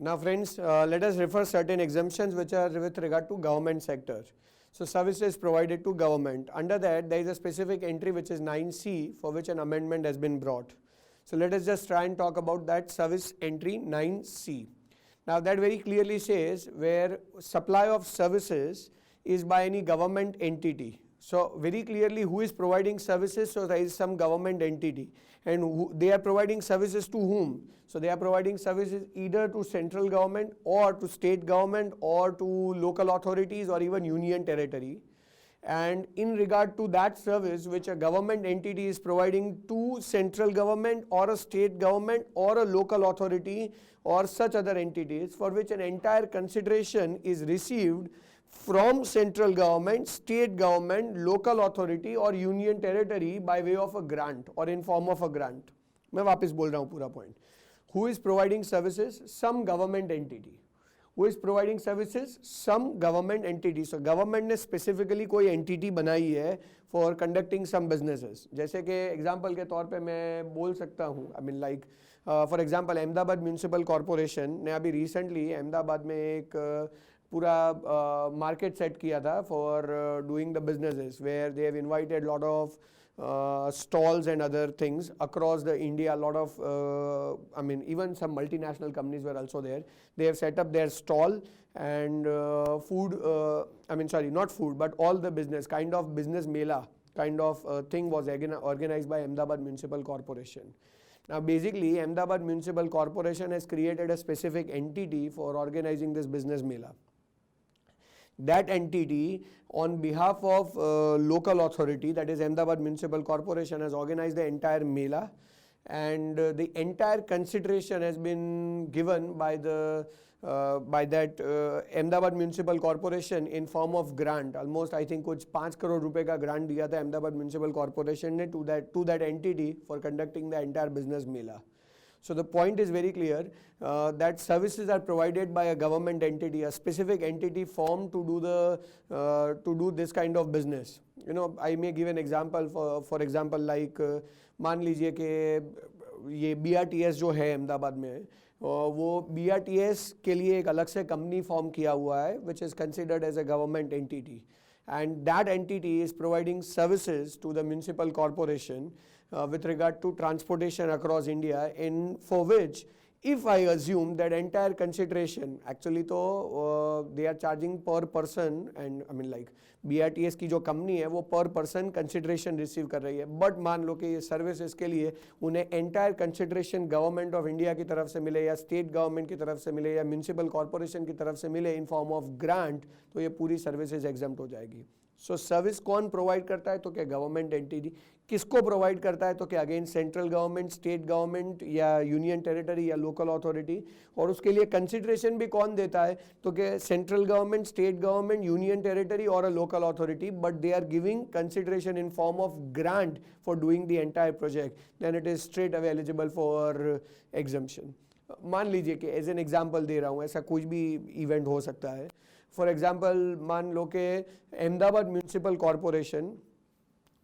Now friends, let us refer certain exemptions which are with regard to government sector. So services provided to government. Under that there is a specific entry which is 9C for which an amendment has been brought. So let us just try and talk about that service entry 9C. Now that very clearly says where supply of services is by any government entity. So very clearly who is providing services, so there is some government entity, and they are providing services to whom? So they are providing services either to central government or to state government or to local authorities or even union territory. And in regard to that service which a government entity is providing to central government or a state government or a local authority or such other entities for which an entire consideration is received from central government, state government, local authority or union territory by way of a grant or in form of a grant. मैं वापस बोल रहा हूँ पूरा point. Who is providing services? Some government entity. Who is providing services? Some government entity. So government ने specifically कोई entity बनाई है for conducting some businesses. जैसे कि example के तौर पे मैं बोल सकता हूँ, I mean like for example Ahmedabad municipal corporation ने अभी recently अहमदाबाद में एक पूरा मार्केट सेट किया था for doing the businesses where they have invited lot of stalls and other things across the India. A lot of I mean even some multinational companies were also there. They have set up their stall and food I mean sorry not food but all the business kind of business mela kind of thing was organized by Ahmedabad Municipal Corporation. Now basically Ahmedabad Municipal Corporation has created a specific entity for organizing this business mela. That entity on behalf of local authority, that is Ahmedabad Municipal Corporation, has organized the entire mela, and the entire consideration has been given by the that Ahmedabad Municipal Corporation in form of grant. Almost I think कुछ 5 करोड़ रुपए का grant दिया था Ahmedabad Municipal Corporation ने to that entity for conducting the entire business mela. So the point is very clear that services are provided by a government entity, a specific entity formed to do this kind of business. You know, I may give an example for example like मान लीजिए कि ये BRTS जो है अहमदाबाद में वो BRTS के लिए एक अलग से कंपनी फॉर्म किया हुआ है which is considered as a government entity, and that entity is providing services to the municipal corporation with regard to transportation across India, in for which if I assume that entire consideration actually तो they are charging per person, and I mean like BRTS की जो company है वो per person consideration receive कर रही है, but मान लो कि ये सर्विसेज के लिए उन्हें entire consideration government of India की तरफ से मिले या स्टेट गवर्नमेंट की तरफ से मिले या म्यूनसिपल कॉर्पोरेशन की तरफ से मिले इन फॉर्म ऑफ ग्रांट, तो ये पूरी सर्विसेज एग्जम्प्ट हो जाएगी. सो सर्विस कौन प्रोवाइड करता है? तो क्या गवर्नमेंट एंटिटी. किसको प्रोवाइड करता है? तो क्या again central government, state government या यूनियन टेरिटरी या लोकल अथॉरिटी. और उसके लिए कंसिडरेशन भी कौन देता है? तो क्या central government, state government, union territory और uh local authority, but they are giving consideration in form of grant for doing the entire project, then it is straight away eligible for exemption. मान लीजिए कि as an example दे रहा हूँ, ऐसा कुछ भी event हो सकता है. फॉर एग्जाम्पल मान लो कि अहमदाबाद म्यूनसिपल कॉरपोरेशन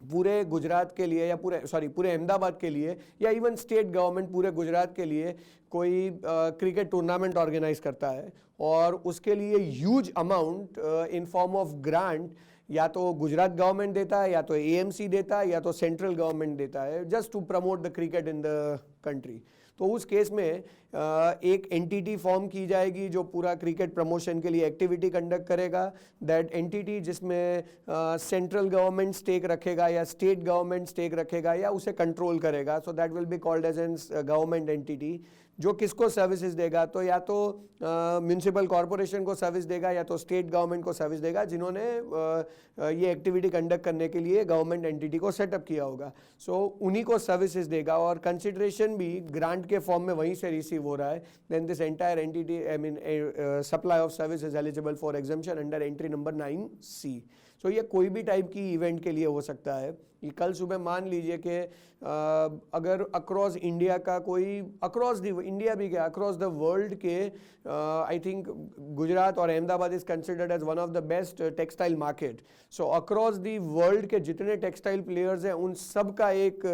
पूरे गुजरात के लिए या पूरे अहमदाबाद के लिए या इवन स्टेट गवर्नमेंट पूरे गुजरात के लिए कोई क्रिकेट टूर्नामेंट ऑर्गेनाइज करता है और उसके लिए huge amount in form of grant या तो गुजरात गवर्नमेंट देता है या तो AMC देता है या तो सेंट्रल गवर्नमेंट देता है just to promote the cricket in the country. तो उस केस में एक एंटिटी फॉर्म की जाएगी जो पूरा क्रिकेट प्रमोशन के लिए एक्टिविटी कंडक्ट करेगा. दैट एंटिटी जिसमें सेंट्रल गवर्नमेंट स्टेक रखेगा या स्टेट गवर्नमेंट स्टेक रखेगा या उसे कंट्रोल करेगा. So that will be called as an government entity. जो किसको सर्विसेज देगा? तो या तो म्यूनसिपल कॉरपोरेशन को सर्विस देगा या तो स्टेट गवर्नमेंट को सर्विस देगा जिन्होंने ये एक्टिविटी कंडक्ट करने के लिए गवर्नमेंट एंटिटी को सेटअप किया होगा. सो उन्हीं को सर्विसेज देगा और कंसिडरेशन भी ग्रांट के फॉर्म में वहीं से रिसीव हो रहा है. Then this entire entity I mean supply of service is eligible for exemption under entry number 9C. So ये कोई भी टाइप की इवेंट के लिए हो सकता है. ये कल सुबह मान लीजिए कि अगर अक्रॉस इंडिया का कोई, अक्रॉस द इंडिया भी क्या, अक्रॉस द वर्ल्ड के आई थिंक गुजरात और Ahmedabad is considered as one of the best textile market. So across the world के जितने टेक्सटाइल प्लेयर्स हैं उन सब का एक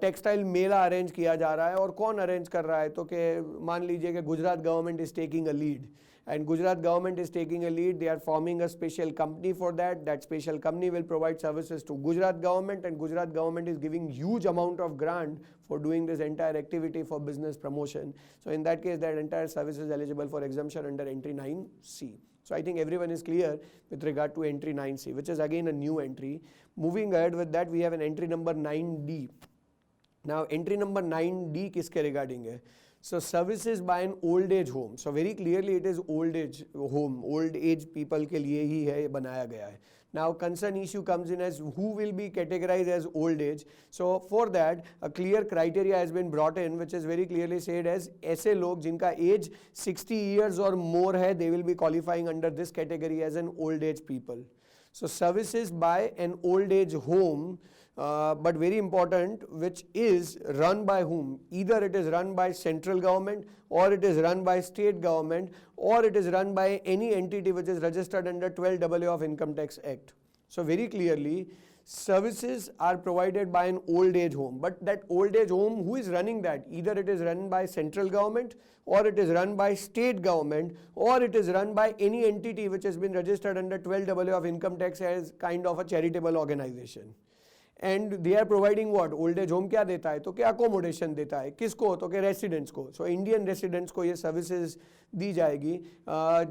टेक्सटाइल मेला अरेंज किया जा रहा है. और कौन अरेंज कर रहा है, तो कि मान लीजिए कि Gujarat government is taking a lead. And Gujarat government is taking a lead. They are forming a special company for that. That special company will provide services to Gujarat government, and Gujarat government is giving huge amount of grant for doing this entire activity for business promotion. So in that case, that entire service is eligible for exemption under entry 9C. So I think everyone is clear with regard to entry 9C, which is again a new entry. Moving ahead with that, we have an entry number 9D. Now entry number 9D किसके regarding है? So services by an old age home. So very clearly it is old age home, old age people के लिए ही है, ये बनाया गया है. Now concern issue comes in as who will be categorized as old age. So for that a clear criteria has been brought in, which is very clearly said as ऐसे लोग जिनका age 60 years or more है, they will be qualifying under this category as an old age people. So services by an old age home, but very important, which is run by whom? Either it is run by central government, or it is run by state government, or it is run by any entity which is registered under 12AA of Income Tax Act. So very clearly services are provided by an old age home, but that old age home, who is running that? Either it is run by central government, or it is run by state government, or it is run by any entity which has been registered under 12AA of Income Tax as kind of a charitable organization. And they are providing what? Old age home क्या देता है, तो क्या accommodation देता है, किसको? तो कि रेसिडेंट्स को. सो इंडियन रेसिडेंट्स को ये सर्विसेज दी जाएगी,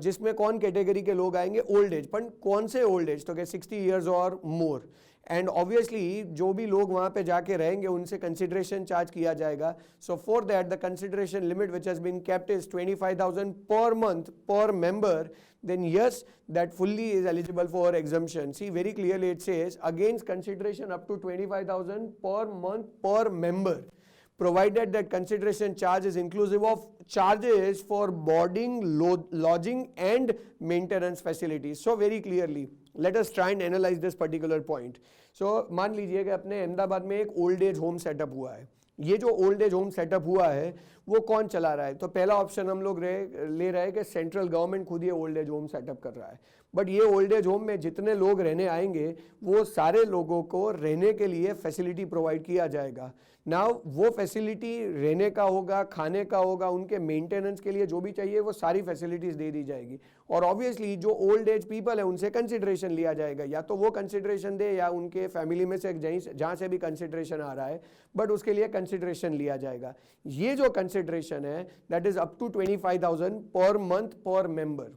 जिसमें कौन कैटेगरी के लोग आएंगे? Old age. पर कौन से ओल्ड एज? तो कि 60 ईयर्स और मोर. एंड ऑब्वियसली जो भी लोग वहाँ पे जाके रहेंगे उनसे कंसिडरेशन चार्ज किया जाएगा. So for that the consideration limit which has been kept is 25,000 per month per member. Then yes, that fully is eligible for exemption. See, very clearly it says against consideration up to 25,000 per month per member, provided that consideration charge is inclusive of charges for boarding, lodging and maintenance facilities. So very clearly let us try and analyze this particular point. So मान लीजिए कि अपने अहमदाबाद में एक old age home setup हुआ है. ये जो ओल्ड एज होम सेटअप हुआ है वो कौन चला रहा है? तो पहला ऑप्शन हम लोग ले रहे हैं कि सेंट्रल गवर्नमेंट खुद ये ओल्ड एज होम सेटअप कर रहा है. बट ये ओल्ड एज होम में जितने लोग रहने आएंगे वो सारे लोगों को रहने के लिए फैसिलिटी प्रोवाइड किया जाएगा. नाउ वो फैसिलिटी रहने का होगा, खाने का होगा, उनके मेंटेनेंस के लिए जो भी चाहिए वो सारी फैसिलिटीज दे दी जाएगी. और ऑब्वियसली जो ओल्ड एज पीपल है उनसे कंसिडरेशन लिया जाएगा, या तो वो कंसिडरेशन दे या उनके फैमिली में से जहाँ से भी कंसिडरेशन आ रहा है, बट उसके लिए कंसिडरेशन लिया जाएगा. ये जो कंसिडरेशन है that is up to 25,000 per month per member.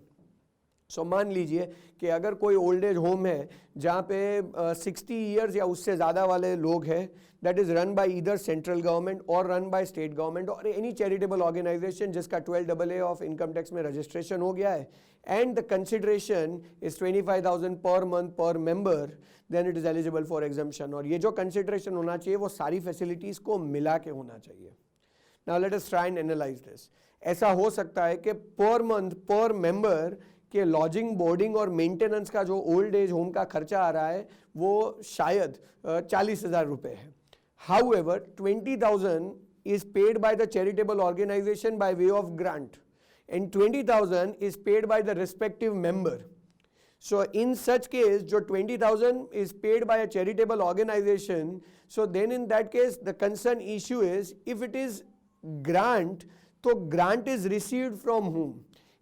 सो मान लीजिए कि अगर कोई ओल्ड एज होम है जहाँ पे 60 ईयर्स या उससे ज़्यादा वाले लोग हैं, that is run by either central government और रन बाय स्टेट गवर्नमेंट और एनी चैरिटेबल ऑर्गेनाइजेशन जिसका 12AA ऑफ इनकम टैक्स में रजिस्ट्रेशन हो गया है, and the consideration is 25,000 per month per member, then it is eligible for exemption. और ये जो कंसिडरेशन होना चाहिए वो सारी फैसिलिटीज़ को मिला के होना चाहिए. Now let us try and analyse this. ऐसा हो सकता है कि पर मंथ पर मेंबर कि लॉजिंग, बोर्डिंग और मेंटेनेंस का जो ओल्ड एज होम का खर्चा आ रहा है वो शायद 40,000 रुपये है. However, 20,000 is paid by the charitable organization by way of grant and 20,000 is paid by the respective member. So in such case, जो 20,000 is paid by a charitable organization, so then in that case the concern issue is if it is grant, तो grant is received from whom?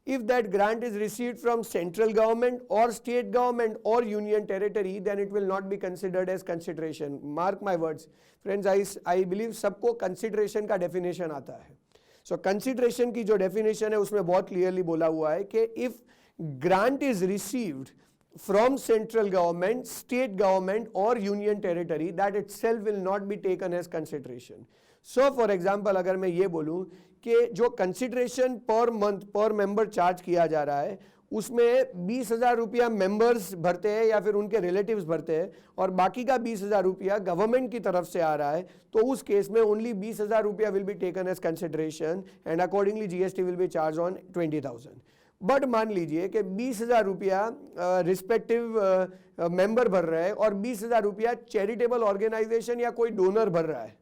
If that grant is received from central government or state government or union territory, then it will not be considered as consideration. Mark my words, friends. I believe सबको consideration का definition आता है. So consideration की जो definition है उसमें बहुत clearly बोला हुआ है कि if grant is received from central government, state government or union territory, that itself will not be taken as consideration. So for example, अगर मैं ये बोलूँ कि जो कंसिडरेशन पर मंथ पर मेंबर चार्ज किया जा रहा है उसमें 20,000 रुपया मेंबर्स भरते हैं या फिर उनके रिलेटिव्स भरते हैं और बाकी का 20,000 रुपया गवर्नमेंट की तरफ से आ रहा है, तो उस केस में ओनली 20,000 रुपया will be taken as consideration and accordingly GST will be charge on 20,000. But मान लीजिए कि 20,000 रुपया रिस्पेक्टिव मेंबर भर रहा है और 20,000 रुपया चैरिटेबल ऑर्गेनाइजेशन या कोई डोनर भर रहा है.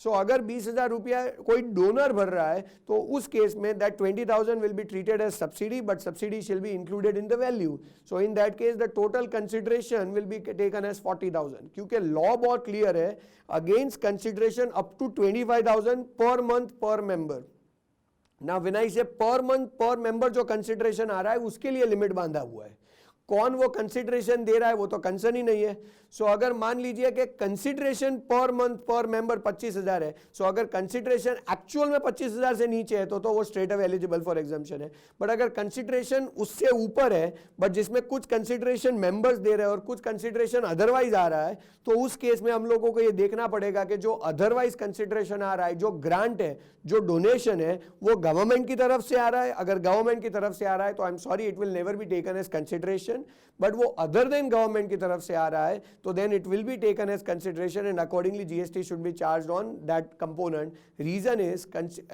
सो अगर 20,000 रुपया कोई डोनर भर रहा है तो उस केस में that 20,000 will be treated as subsidy, but subsidy shall be included in the value. So in that case the total consideration will be taken as 40,000, क्योंकि लॉ बहुत क्लियर है against consideration up to 25,000 per month per member. Now when I say per month per member जो consideration आ रहा है उसके लिए limit बांधा हुआ है. कौन वो कंसिडरेशन दे रहा है वो तो कंसर्न ही नहीं है. सो अगर मान लीजिए कि कंसिडरेशन पर मंथ पर मेंबर 25,000 है, सो अगर कंसिडरेशन एक्चुअल में 25,000 से नीचे है तो वो straight away eligible for exemption है. बट अगर कंसिडरेशन उससे ऊपर है बट जिसमें कुछ कंसिडरेशन मेंबर्स दे रहे हैं और कुछ कंसिडरेशन अदरवाइज आ रहा है, तो उस केस में हम लोगों को ये देखना पड़ेगा कि जो अदरवाइज कंसिडरेशन आ रहा है, जो ग्रांट है, जो डोनेशन है, वो गवर्नमेंट की तरफ से आ रहा है. अगर गवर्नमेंट की तरफ से आ रहा है तो I am sorry it will never be taken as consideration. But वो अदर देन गवर्नमेंट की तरफ से आ रहा है तो then it will be taken as consideration and accordingly GST should be charged on that component. Reason is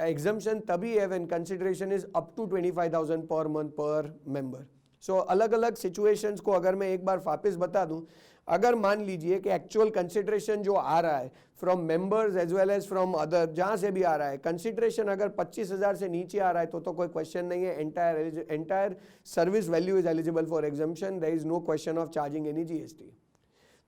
exemption तभी है when consideration is up to 25,000 per month per member. So अलग अलग situations को अगर मैं एक बार वापस बता दूं, अगर मान लीजिए कि एक्चुअल कंसिडरेशन जो आ रहा है from members as well as from other, जहां से भी आ रहा है, कंसिडरेशन अगर 25,000 से नीचे आ रहा है तो कोई क्वेश्चन नहीं है. Entire service value is eligible for exemption. There is no question of charging any GST.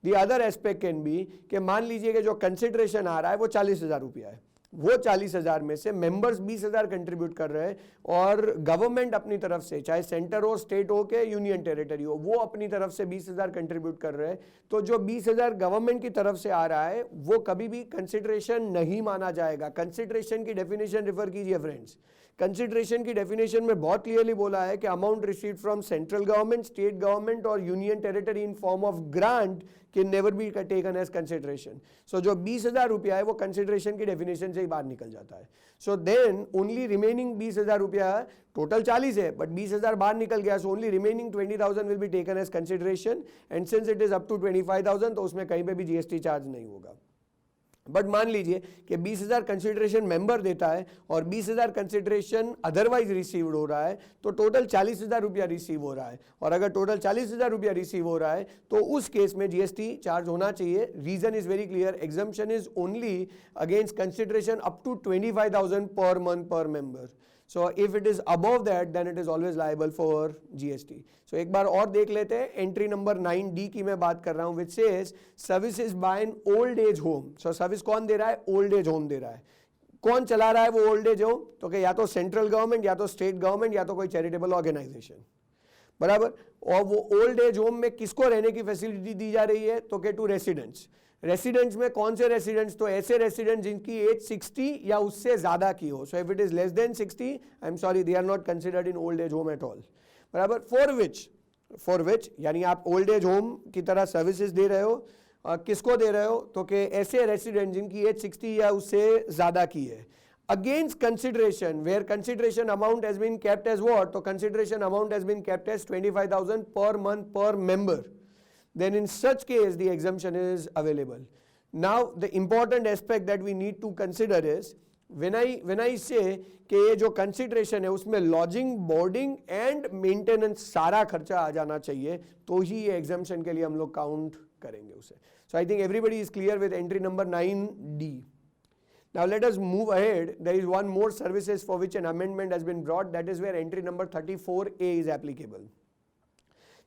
The other aspect can be कि मान लीजिए कि जो कंसिडरेशन आ रहा है वो 40,000 रुपया है, वो 40,000 में से मेंबर्स 20,000 कंट्रीब्यूट कर रहे हैं और गवर्नमेंट अपनी तरफ से, चाहे सेंटर हो, स्टेट हो के यूनियन टेरिटरी हो, वो अपनी तरफ से 20,000 कंट्रीब्यूट कर रहे हैं. तो जो 20,000 गवर्नमेंट की तरफ से आ रहा है वो कभी भी कंसिडरेशन नहीं माना जाएगा. कंसिडरेशन की डेफिनेशन रिफर कीजिए फ्रेंड्स. कंसिडरेशन की डेफिनेशन में बहुत क्लियरली बोला है कि amount received from central government, state government और union territory in form of grant can never be taken as consideration. So जो 20,000 रुपया है वो कंसिडरेशन की डेफिनेशन से ही बाहर निकल जाता है. सो देन ओनली रिमेनिंग 20,000 रुपया, टोटल 40 है बट 20,000 बाहर निकल गया, so only remaining 20,000 will be taken as consideration and since it is up to 25,000 तो उसमें कहीं पे भी जीएसटी चार्ज नहीं होगा. बट मान लीजिए कि 20,000 कंसिडरेशन मेंबर देता है और 20,000 कंसिडरेशन अदरवाइज रिसीव्ड हो रहा है तो टोटल 40,000 रुपया रिसीव हो रहा है. और अगर टोटल 40,000 रुपया रिसीव हो रहा है तो उस केस में जीएसटी चार्ज होना चाहिए. Reason is very clear, exemption is only against consideration up to 25,000 per month per member. So if it is above that then it is always liable for GST. So एक बार और देख लेते हैं. Entry number 9D की मैं बात कर रहा हूं, which says services by an old age home. So service कौन दे रहा है? ओल्ड एज होम दे रहा है. कौन चला रहा है वो ओल्ड एज होम? तो कि या तो सेंट्रल गवर्नमेंट या तो स्टेट गवर्नमेंट या तो कोई चैरिटेबल ऑर्गेनाइजेशन, बराबर. और वो ओल्ड एज होम में किसको रहने की फैसिलिटी दी जा रही है? तो के टू रेसिडेंट्स. रेसिडेंट्स में कौन से रेसिडेंट्स? तो ऐसे रेसिडेंट्स जिनकी एज 60 या उससे ज्यादा की हो. So if it is less than 60 I am sorry they are not considered in old age home at all, बराबर. फॉर विच यानी आप ओल्ड एज होम की तरह सर्विसेज दे रहे हो. किसको दे रहे हो? तो कि ऐसे रेसिडेंट जिनकी एज 60 या उससे ज्यादा की है. Against consideration where consideration amount has been kept as what? तो consideration amount has been kept as 25,000 per month per member. Then in such case the exemption is available. Now the important aspect that we need to consider is when I say कि ये जो consideration है उसमें lodging, boarding and maintenance सारा खर्चा आ जाना चाहिए तो ही ये exemption के लिए हम लोग count करेंगे उसे. So I think everybody is clear with entry number 9D. Now let us move ahead. There is one more services for which an amendment has been brought. That is where entry number 34A is applicable.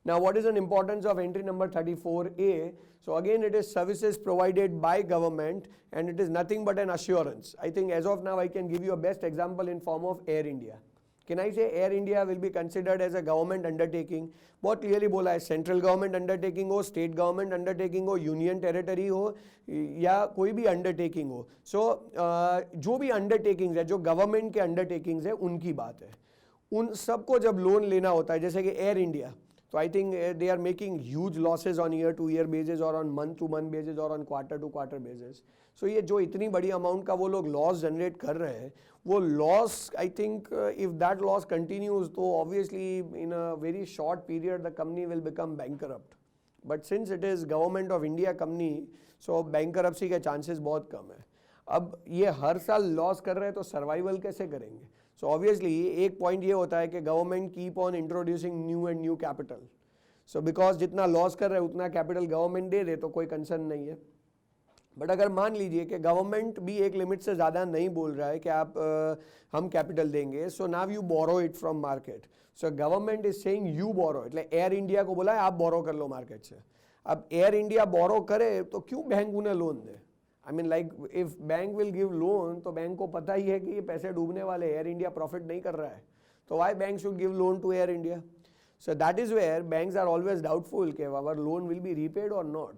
Now what is an importance of entry number 34A? So again it is services provided by government and it is nothing but an assurance. I think as of now I can give you a best example in form of Air India. Can I say Air India will be considered as a government undertaking? बहुत clearly बोला है, central government undertaking हो, state government undertaking हो, union territory हो या कोई भी undertaking हो. सो जो भी अंडरटेकिंग्स है, जो गवर्नमेंट के अंडरटेकिंग्स है उनकी बात है. उन सबको जब लोन लेना होता है, जैसे कि एयर इंडिया, तो I think they are making huge losses on year to year basis और on month to month basis और on quarter to quarter basis. So ये जो इतनी बड़ी अमाउंट का वो लोग लॉस जनरेट कर रहे हैं, वो loss I think if that loss continues तो obviously in a very short period the company will become bankrupt. But since it is government of India company, so bankruptcy के chances बहुत कम है. अब ये हर साल लॉस कर रहे हैं तो सर्वाइवल कैसे करेंगे? सो ऑब्वियसली एक पॉइंट ये होता है कि government keep on introducing new and new capital, so because जितना लॉस कर रहे हैं उतना कैपिटल गवर्नमेंट दे दे तो कोई कंसर्न नहीं है। बट अगर मान लीजिए कि गवर्नमेंट भी एक लिमिट से ज़्यादा नहीं बोल रहा है कि आप हम कैपिटल देंगे, so now you borrow it from market, so government is saying you borrow, એટલે एयर इंडिया को बोला है आप बोरो कर लो मार्केट से। अब एयर इंडिया बोरो करे तो क्यों बैंक उन्हें loan they? I mean like if bank will give loan तो बैंक को पता ही है कि ये पैसे डूबने वाले, एयर इंडिया प्रॉफिट नहीं कर रहा है, तो why bank should give loan to Air India? So that is where banks are always doubtful कि our loan will be repaid or not.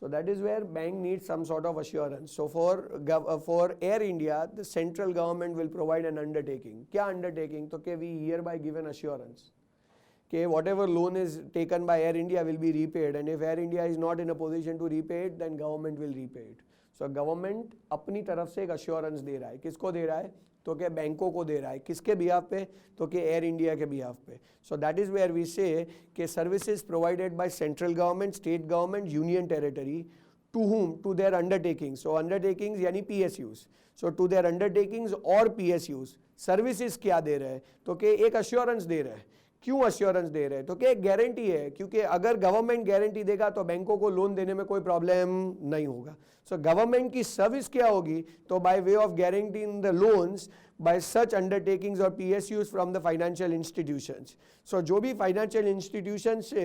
So that is where bank needs some sort of assurance. So for Air India, the central government will provide an undertaking. क्या undertaking? तो कि we hereby give an assurance कि whatever loan is taken by Air India will be repaid, and if Air India is not in a position to repay it, then government will repay it. So government अपनी तरफ से एक assurance दे रहा है, किसको दे रहा है? तो क्या बैंकों को दे रहा है, किसके बिहाफ पे? तो क्या एयर इंडिया के बिहाफ पे। So that is where we say कि services provided by central government, state government, union territory, to whom? To their undertakings. So undertakings यानी PSUs, so to their undertakings और PSUs services क्या दे रहे हैं? तो क्या एक अश्योरेंस दे रहे हैं। क्यों अश्योरेंस दे रहे हैं? तो क्या एक गारंटी है, क्योंकि अगर गवर्नमेंट गारंटी देगा तो बैंकों को लोन देने में कोई प्रॉब्लम नहीं होगा। सो गवर्नमेंट की सर्विस क्या होगी? तो by way of guaranteeing the loans by such undertakings और PSUs from the financial institutions. So जो भी फाइनेंशियल इंस्टीट्यूशन से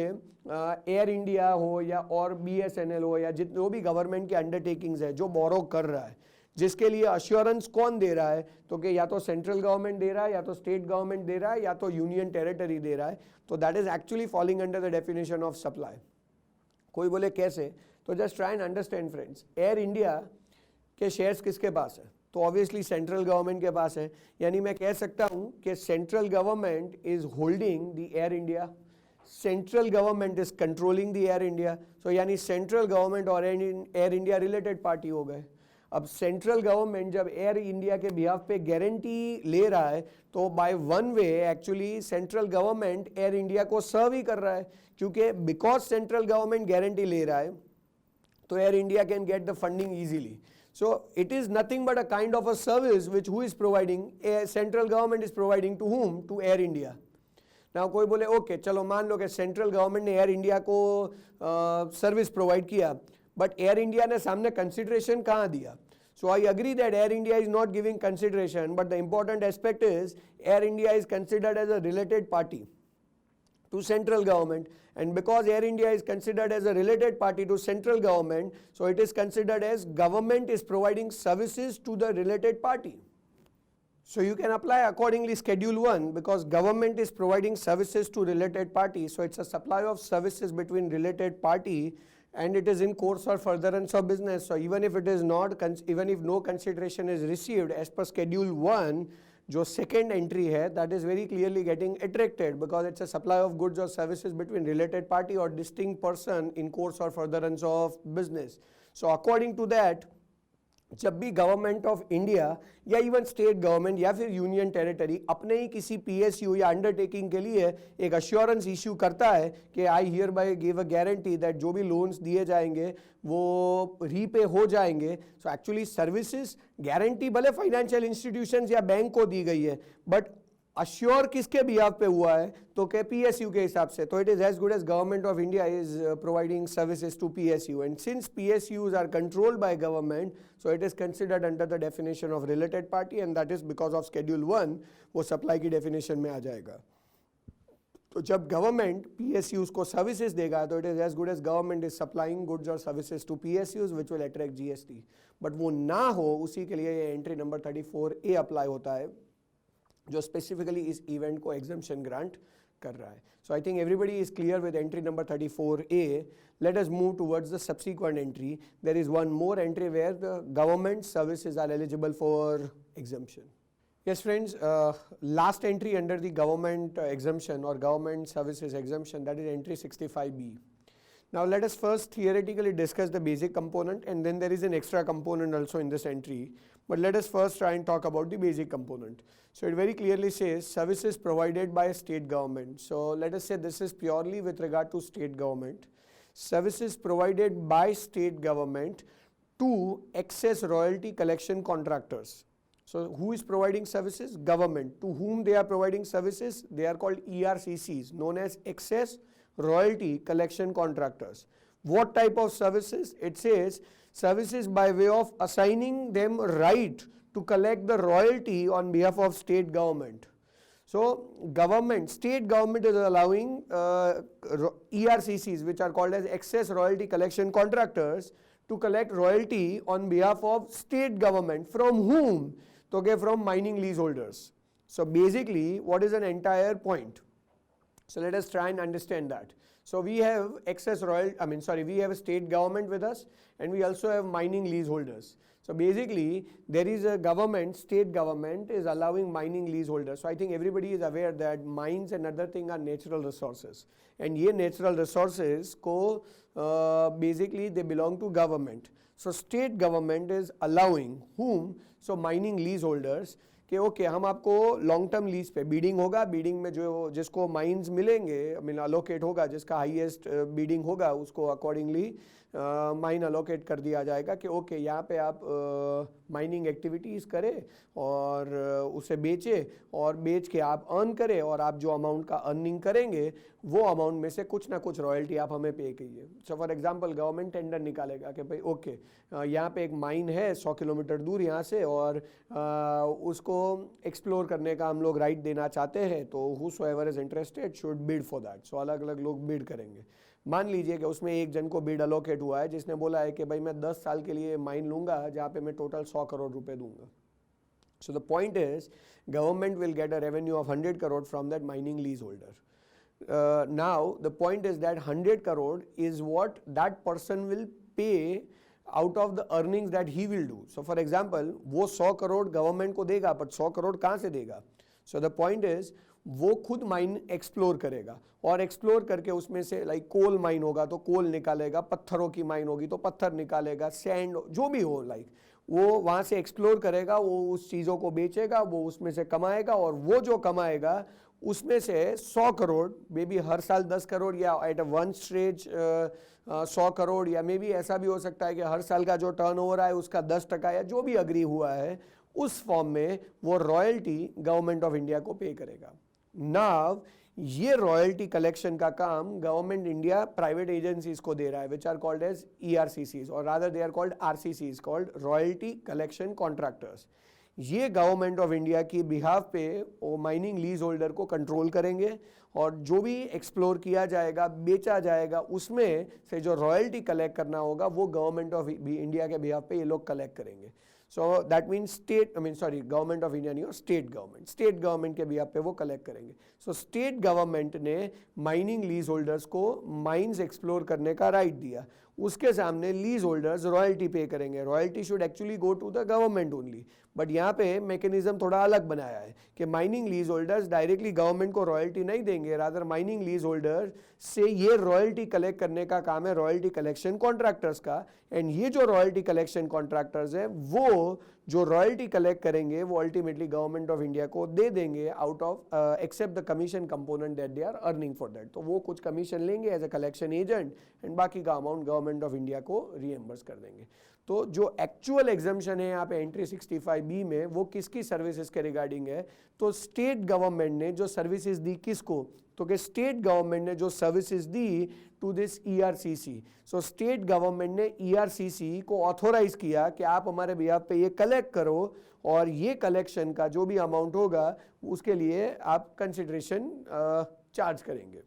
एयर इंडिया हो या और बीएसएनएल हो या जो भी गवर्नमेंट के अंडरटेकिंग्स है जो बोरो कर रहा है, जिसके लिए अश्योरेंस कौन दे रहा है? तो कि या तो सेंट्रल गवर्नमेंट दे रहा है, या तो स्टेट गवर्नमेंट दे रहा है, या तो यूनियन टेरिटरी दे रहा है। तो that is actually falling under the definition of supply. कोई बोले कैसे? तो just try and understand friends, air India के शेयर्स किसके पास है? तो ऑब्वियसली सेंट्रल गवर्नमेंट के पास है, यानी मैं कह सकता हूं कि central government is holding the Air India, central government is controlling the Air India. So यानी सेंट्रल गवर्नमेंट और एयर इंडिया रिलेटेड पार्टी हो गए। अब सेंट्रल गवर्नमेंट जब एयर इंडिया के बिहाफ पे गारंटी ले रहा है तो by one way actually central government Air India को सर्व ही कर रहा है, क्योंकि बिकॉज सेंट्रल गवर्नमेंट गारंटी ले रहा है तो air India can get the funding easily. So it is nothing but a kind of a service which who is providing? Central government is providing to whom? To Air India. Now कोई बोले okay चलो मान लो कि central government ने air India को service provide किया, but air India ने सामने कंसिडरेशन कहाँ दिया? So I agree that Air India is not giving consideration, but the important aspect is Air India is considered as a related party to central government, and because Air India is considered as a related party to central government, so it is considered as government is providing services to the related party. So you can apply accordingly schedule 1 because government is providing services to related party, so it's a supply of services between related party and it is in course or furtherance of business. So even if it is not, even if no consideration is received as per schedule 1, जो second entry है that is very clearly getting attracted because it's a supply of goods और services between related party और distinct person in course और furtherance of business. So according to that जब भी government of India या even state government या फिर union territory अपने ही किसी पीएसयू या अंडरटेकिंग के लिए एक अश्योरेंस इश्यू करता है कि I hear bye give a guarantee that जो भी लोन्स दिए जाएंगे वो रीपे हो जाएंगे। सो एक्चुअली सर्विसेज गारंटी भले फाइनेंशियल इंस्टीट्यूशंस या बैंक को दी गई है, बट अश्योर किसके बिहाफ पे हुआ है? तो के पीएसयू के हिसाब से। तो it is as good as government of India is providing services to PSU, and since PSUs are controlled by government so it is considered under the definition of related party, and that is because of schedule 1 वो supply की definition में आ जाएगा। तो जब government PSUs को services देगा तो it is as good as government is supplying goods और services to PSUs which will attract GST. But वो ना हो उसी के लिए ये एंट्री नंबर 34A अप्लाई होता है जो स्पेसिफिकली इस इवेंट को एग्जम्पशन ग्रांट कर रहा है। So I think everybody is clear with entry number 34A. Let us move towards the subsequent entry. There is one more entry where the government services are eligible for exemption. Yes friends, last entry under the government exemption or government services exemption, that is entry 65B. Now let us first theoretically discuss the basic component, and then there is an extra component also in this entry, but let us first try and talk about the basic component. So it very clearly says services provided by state government. So let us say this is purely with regard to state government. Services provided by state government to excess royalty collection contractors. So who is providing services? Government. To whom they are providing services? They are called ERCCs, known as excess royalty collection contractors. What type of services? It says services by way of assigning them right to collect the royalty on behalf of state government. So government, state government is allowing ERCCs, which are called as excess royalty collection contractors, to collect royalty on behalf of state government. From whom? So okay, from mining leaseholders. So basically, what is an entire point? So let us try and understand that. So we have we have a state government with us, and we also have mining leaseholders. So basically, there is a government, state government is allowing mining leaseholders. So I think everybody is aware that mines and other thing are natural resources. And ye natural resources ko basically they belong to government. So state government is allowing whom? So mining leaseholders कि okay हम आपको long term lease पे beading होगा, beading में जो जिसको mines मिलेंगे allocate होगा, जिसका हाईएस्ट बीडिंग होगा उसको अकॉर्डिंगली माइन अलोकेट कर दिया जाएगा कि ओके यहाँ पे आप माइनिंग एक्टिविटीज़ करें और उसे बेचें और बेच के आप अर्न करें और आप जो अमाउंट का अर्निंग करेंगे वो अमाउंट में से कुछ ना कुछ रॉयल्टी आप हमें पे कीजिए. सो फॉर एग्जांपल गवर्नमेंट टेंडर निकालेगा कि भाई ओके यहाँ पे एक माइन है 100 किलोमीटर दूर यहाँ से और उसको एक्सप्लोर करने का हम लोग राइट देना चाहते हैं, तो whosoever is interested should bid for that. So अलग अलग लोग बिड करेंगे. मान लीजिए कि उसमें एक जन को बिड अलोकेट हुआ है जिसने बोला है कि भाई मैं 10 साल के लिए माइन लूँगा जहाँ पे मैं टोटल 100 करोड़ रुपए दूंगा. So the point is government will get a revenue of 100 crore from that mining lease holder. Now the point is that 100 crore is what that person will pay out of the earnings that he will do. So for example, वो 100 crore government को देगा, but 100 crore कहाँ से देगा? So the point is वो खुद mine explore करेगा और एक्सप्लोर करके उसमें से लाइक कोल माइन होगा तो कोल निकालेगा, पत्थरों की माइन होगी तो पत्थर निकालेगा, सैंड जो भी हो लाइक वो वहाँ से एक्सप्लोर करेगा, वो उस चीज़ों को बेचेगा, वो उसमें से कमाएगा और वो जो कमाएगा उसमें से 100 करोड़ मे बी हर साल 10 करोड़ या at a one stage 100 crore या मे बी ऐसा भी हो सकता है कि हर साल का जो टर्नओवर है उसका 10% या जो भी अग्री हुआ है उस फॉर्म में वो रॉयल्टी गवर्नमेंट ऑफ इंडिया को पे करेगा. नाउ ये रॉयल्टी कलेक्शन का काम गवर्नमेंट इंडिया प्राइवेट एजेंसीज को दे रहा है which are called as ERCCs और rather they are called RCCs called royalty collection contractors. ये गवर्नमेंट ऑफ इंडिया की बिहाफ पे वो माइनिंग लीज होल्डर को कंट्रोल करेंगे और जो भी एक्सप्लोर किया जाएगा बेचा जाएगा उसमें से जो रॉयल्टी कलेक्ट करना होगा वो गवर्नमेंट ऑफ इंडिया के बिहाफ पे ये लोग कलेक्ट करेंगे. सो that means government of India नहीं और स्टेट गवर्नमेंट के बिहाफ पे वो कलेक्ट करेंगे. सो स्टेट गवर्नमेंट ने माइनिंग लीज होल्डर्स को माइंस एक्सप्लोर करने का राइट दिया. उसके सामने लीज होल्डर्स रॉयल्टी पे करेंगे. Royalty should actually go to the government only, but यहाँ पे मैकेनिज्म थोड़ा अलग बनाया है कि mining lease holders directly government को रॉयल्टी नहीं देंगे, रादर माइनिंग लीज होल्डर से ये रॉयल्टी कलेक्ट करने का काम है रॉयल्टी कलेक्शन कॉन्ट्रैक्टर्स का. एंड ये जो रॉयल्टी कलेक्शन कॉन्ट्रैक्टर्स हैं वो जो रॉयल्टी कलेक्ट करेंगे वो अल्टीमेटली गवर्नमेंट ऑफ इंडिया को दे देंगे out of except the commission component that they are earning for that. तो वो कुछ कमीशन लेंगे as a collection agent and बाकी का अमाउंट गवर्नमेंट ऑफ इंडिया को रीएम्बर्स कर देंगे. तो जो एक्चुअल एग्जम्पशन है यहाँ पे एंट्री 65B में वो किसकी सर्विसेज के रिगार्डिंग है? तो स्टेट गवर्नमेंट ने जो सर्विसेज दी किसको? तो कि स्टेट गवर्नमेंट ने जो सर्विसेज दी to this ERCC. So state government ने ERCC को ऑथोराइज किया कि आप हमारे बिहाफ पे ये कलेक्ट करो और ये कलेक्शन का जो भी अमाउंट होगा उसके लिए आप कंसिडरेशन चार्ज करेंगे.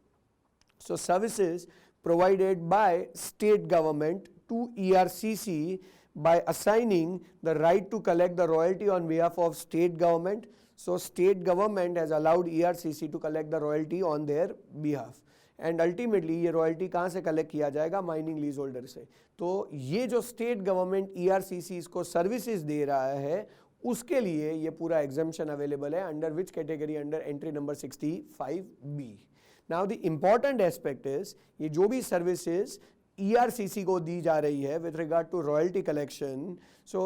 So services provided by state government to ERCC by assigning the right to collect the royalty on behalf of state government. So state government has allowed ERCC to collect the royalty on their behalf. And ultimately ये royalty कहाँ से collect किया जाएगा? mining leaseholder से. तो ये जो state government ERCC को services दे रहा है उसके लिए ये पूरा exemption available है. Under which category? Under entry number 65B. Now the important aspect is ये जो भी services ERCC को दी जा रही है with regard to royalty collection, so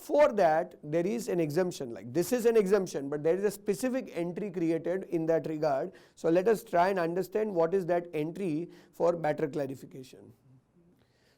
for that there is an exemption. Like this is an exemption, but there is a specific entry created in that regard. So let us try and understand what is that entry for better clarification.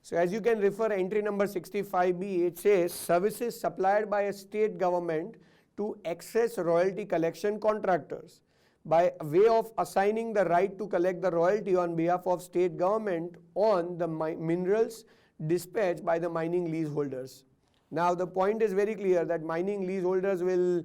So as you can refer entry number 65B, it says services supplied by a state government to access royalty collection contractors by way of assigning the right to collect the royalty on behalf of state government on the minerals dispatched by the mining leaseholders. Now the point is very clear that mining leaseholders will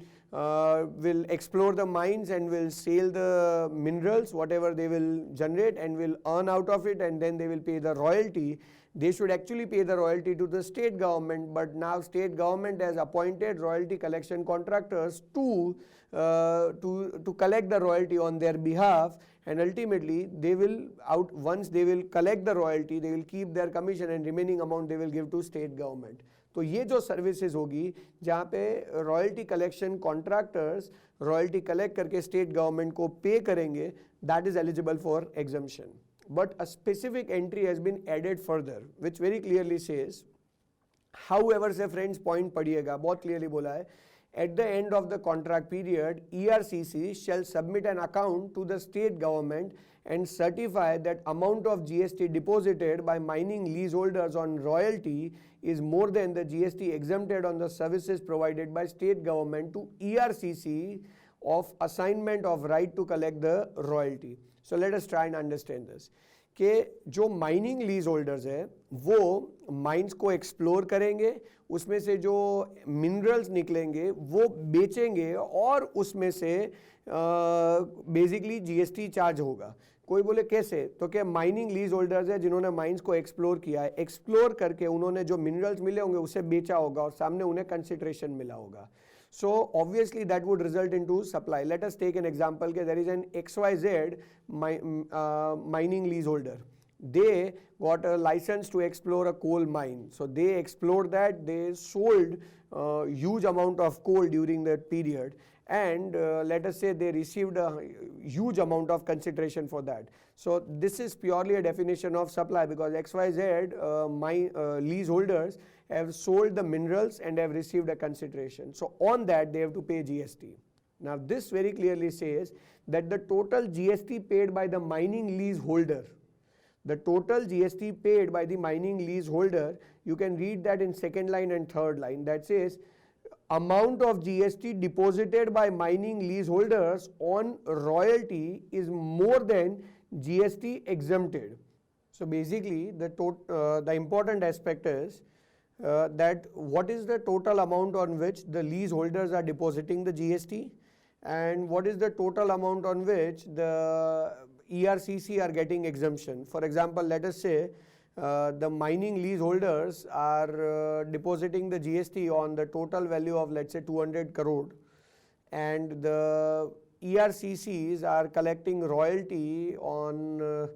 explore the mines and will sell the minerals, whatever they will generate, and will earn out of it, and then they will pay the royalty. They should actually pay the royalty to the state government, but now state government has appointed royalty collection contractors to collect the royalty on their behalf, and ultimately they will once they will collect the royalty, they will keep their commission and remaining amount they will give to state government. तो ये जो services होगी जहाँ पे royalty collection contractors royalty collect करके state government को पे करेंगे, that is eligible for exemption. But a specific entry has been added further, which very clearly says, however से friends point पढ़िएगा, बहुत clearly बोला है, at the end of the contract period, ERCC shall submit an account to the state government and certify that amount of GST deposited by mining leaseholders on royalty is more than the GST exempted on the services provided by state government to ERCC of assignment of right to collect the royalty. So let us try and understand this. कि जो mining lease holders है वो mines को explore करेंगे, उसमें से जो minerals निकलेंगे वो बेचेंगे और उसमें से बेसिकली जीएसटी चार्ज होगा. कोई बोले कैसे, तो क्या माइनिंग लीज होल्डर्स है जिन्होंने माइंस को एक्सप्लोर किया है, एक्सप्लोर करके उन्होंने जो मिनरल्स मिले होंगे उसे बेचा होगा और सामने उन्हें कंसिडरेशन मिला होगा. So obviously that would result into supply. Let us take an example. There is an XYZ mining leaseholder. They got a license to explore a coal mine. So they explored that. They sold huge amount of coal during that period, and let us say they received a huge amount of consideration for that. So this is purely a definition of supply, because XYZ leaseholders have sold the minerals and have received a consideration. So on that they have to pay GST. Now this very clearly says that the total GST paid by the mining leaseholder, the total GST paid by the mining leaseholder, you can read that in second line and third line, that says amount of GST deposited by mining leaseholders on royalty is more than GST exempted. So basically the important aspect is that what is the total amount on which the leaseholders are depositing the GST, and what is the total amount on which the ERCC are getting exemption. For example, let us say the mining leaseholders are depositing the GST on the total value of, let's say, 200 crore, and the ERCCs are collecting royalty on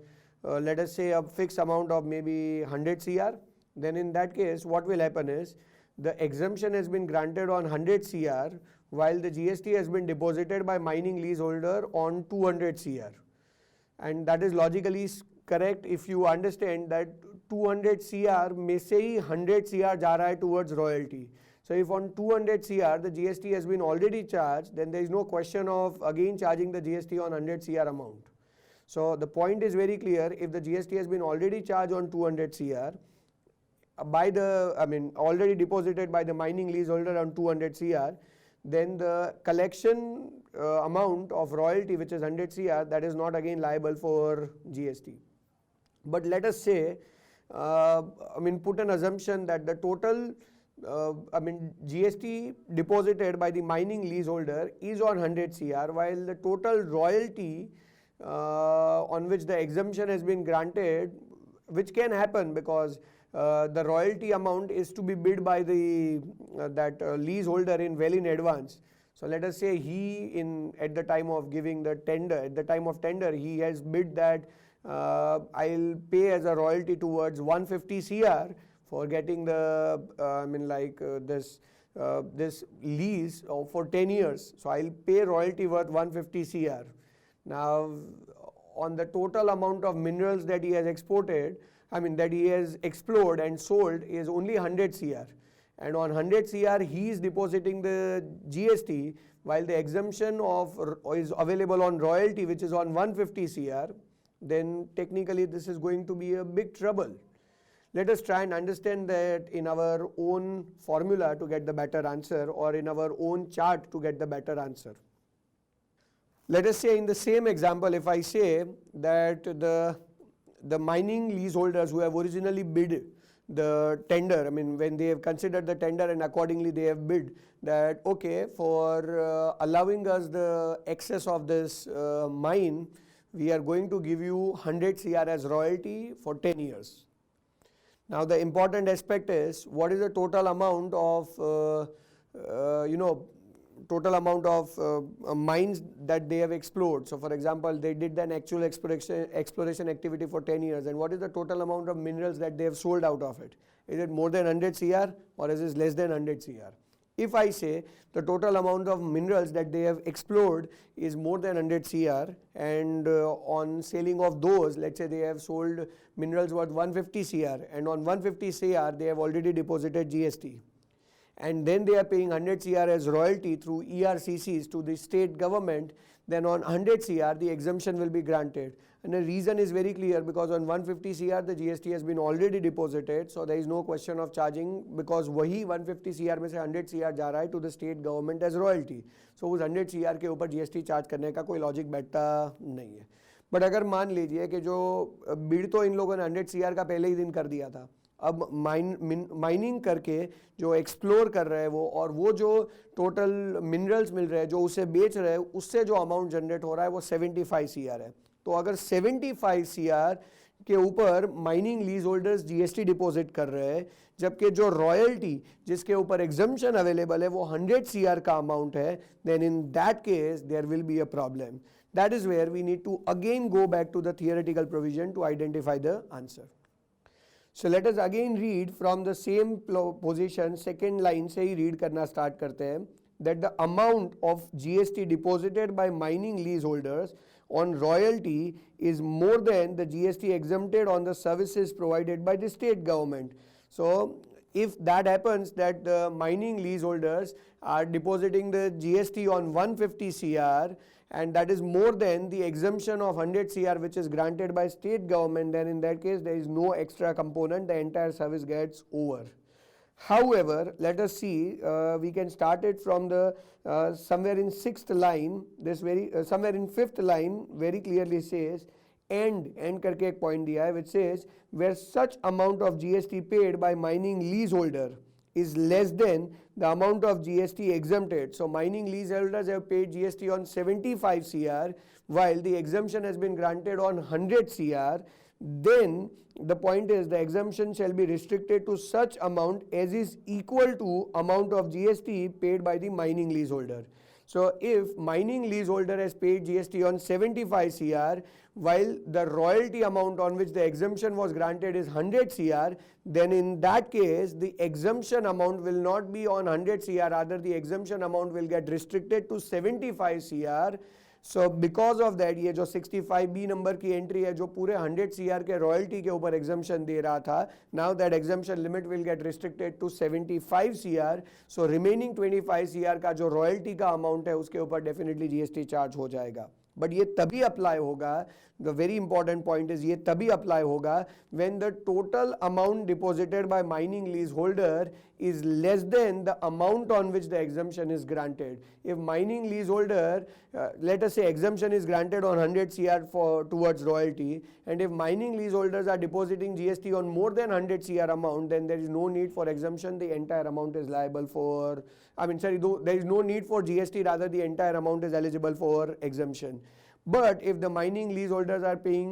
let us say a fixed amount of maybe 100 CR. Then in that case what will happen is the exemption has been granted on 100 CR while the GST has been deposited by mining leaseholder on 200 CR. And that is logically correct if you understand that 200 CR में से ही 100 CR जा रहा है towards royalty. So if on 200 CR the GST has been already charged, then there is no question of again charging the GST on 100 CR amount. So the point is very clear, if the GST has been already charged on 200 CR by already deposited by the mining leaseholder on 200 CR, then the collection amount of royalty, which is 100 CR, that is not again liable for GST. But let us say, put an assumption that the total GST deposited by the mining leaseholder is on 100 CR while the total royalty on which the exemption has been granted, which can happen because the royalty amount is to be bid by the leaseholder in well in advance. So let us say at the time of giving the tender, at the time of tender, he has bid that I'll pay as a royalty towards 150 CR for getting the this lease for 10 years. So I'll pay royalty worth 150 CR. Now on the total amount of minerals that he has exported, that he has explored and sold is only 100 CR, and on 100 CR he is depositing the GST while the exemption is available on royalty, which is on 150 CR, then technically this is going to be a big trouble. Let us try and understand that in our own formula to get the better answer, or in our own chart to get the better answer. Let us say in the same example, if I say that the mining leaseholders who have originally bid the tender, I mean when they have considered the tender and accordingly they have bid that okay, for allowing us the access of this mine, we are going to give you 100 CR as royalty for 10 years. Now the important aspect is what is the total amount of mines that they have explored. So for example, they did an actual exploration activity for 10 years, and what is the total amount of minerals that they have sold out of it? Is it more than 100 CR or is it less than 100 CR? If I say the total amount of minerals that they have explored is more than 100 CR, and on selling of those, let's say they have sold minerals worth 150 CR, and on 150 CR they have already deposited GST, and then they are paying 100 CR as royalty through ERCCs to the state government, then on 100 CR the exemption will be granted. And the reason is very clear, because on 150 CR the GST has been already deposited, so there is no question of charging, because वही 150 CR में से 100 CR जा रहा है to the state government as royalty. So उस 100 CR के ऊपर GST charge करने का कोई लॉजिक बैठता नहीं है. बट अगर मान लीजिए कि जो बिड तो इन लोगों ने 100 CR का पहले ही दिन कर दिया था, अब माइनिंग करके जो एक्सप्लोर कर रहे हैं वो, और वो जो टोटल मिनरल्स मिल रहे हैं जो उसे बेच रहे हैं, उससे जो अमाउंट जनरेट हो रहा है वो 75 CR है. तो अगर 75 CR के ऊपर mining lease holders GST deposit कर रहे हैं, जबकि जो रॉयल्टी जिसके ऊपर एग्जम्पशन अवेलेबल है वो 100 CR का अमाउंट है, then in that case there will be a problem. That is where we need to again go back to the theoretical provision to identify the answer. So let us again read from the same position, second line से ही read करना start करते हैं, that the amount of GST deposited by mining leaseholders on royalty is more than the GST exempted on the services provided by the state government. So if that happens, that the mining leaseholders are depositing the GST on 150 CR and that is more than the exemption of 100 CR which is granted by state government, then in that case there is no extra component, the entire service gets over. However, let us see, we can start it from the somewhere in sixth line, this very somewhere in fifth line very clearly says end करके एक point दिया है, which says where such amount of GST paid by mining leaseholder is less than the amount of GST exempted. So mining leaseholders have paid GST on 75 CR while the exemption has been granted on 100 CR. Then the point is the exemption shall be restricted to such amount as is equal to amount of GST paid by the mining leaseholder. So if mining leaseholder has paid GST on 75 CR while the royalty amount on which the exemption was granted is 100 CR, then in that case the exemption amount will not be on 100 CR, rather the exemption amount will get restricted to 75 CR. So because of that ये जो 65B number की entry है जो पूरे 100 CR के royalty के ऊपर exemption दे रहा था, now that exemption limit will get restricted to 75 CR. So remaining 25 CR का जो रॉयल्टी का अमाउंट है उसके ऊपर डेफिनेटली GST चार्ज हो जाएगा. बट ये तभी अप्लाई होगा, the very important point is ये तभी अप्लाई होगा when the total amount deposited bye mining lease holder is less than the amount on which the exemption is granted. If mining leaseholder, let us say exemption is granted on 100 CR for towards royalty, and if mining leaseholders are depositing GST on more than 100 CR amount, then there is no need for exemption, the entire amount is liable for, there is no need for GST, rather the entire amount is eligible for exemption. But if the mining leaseholders are paying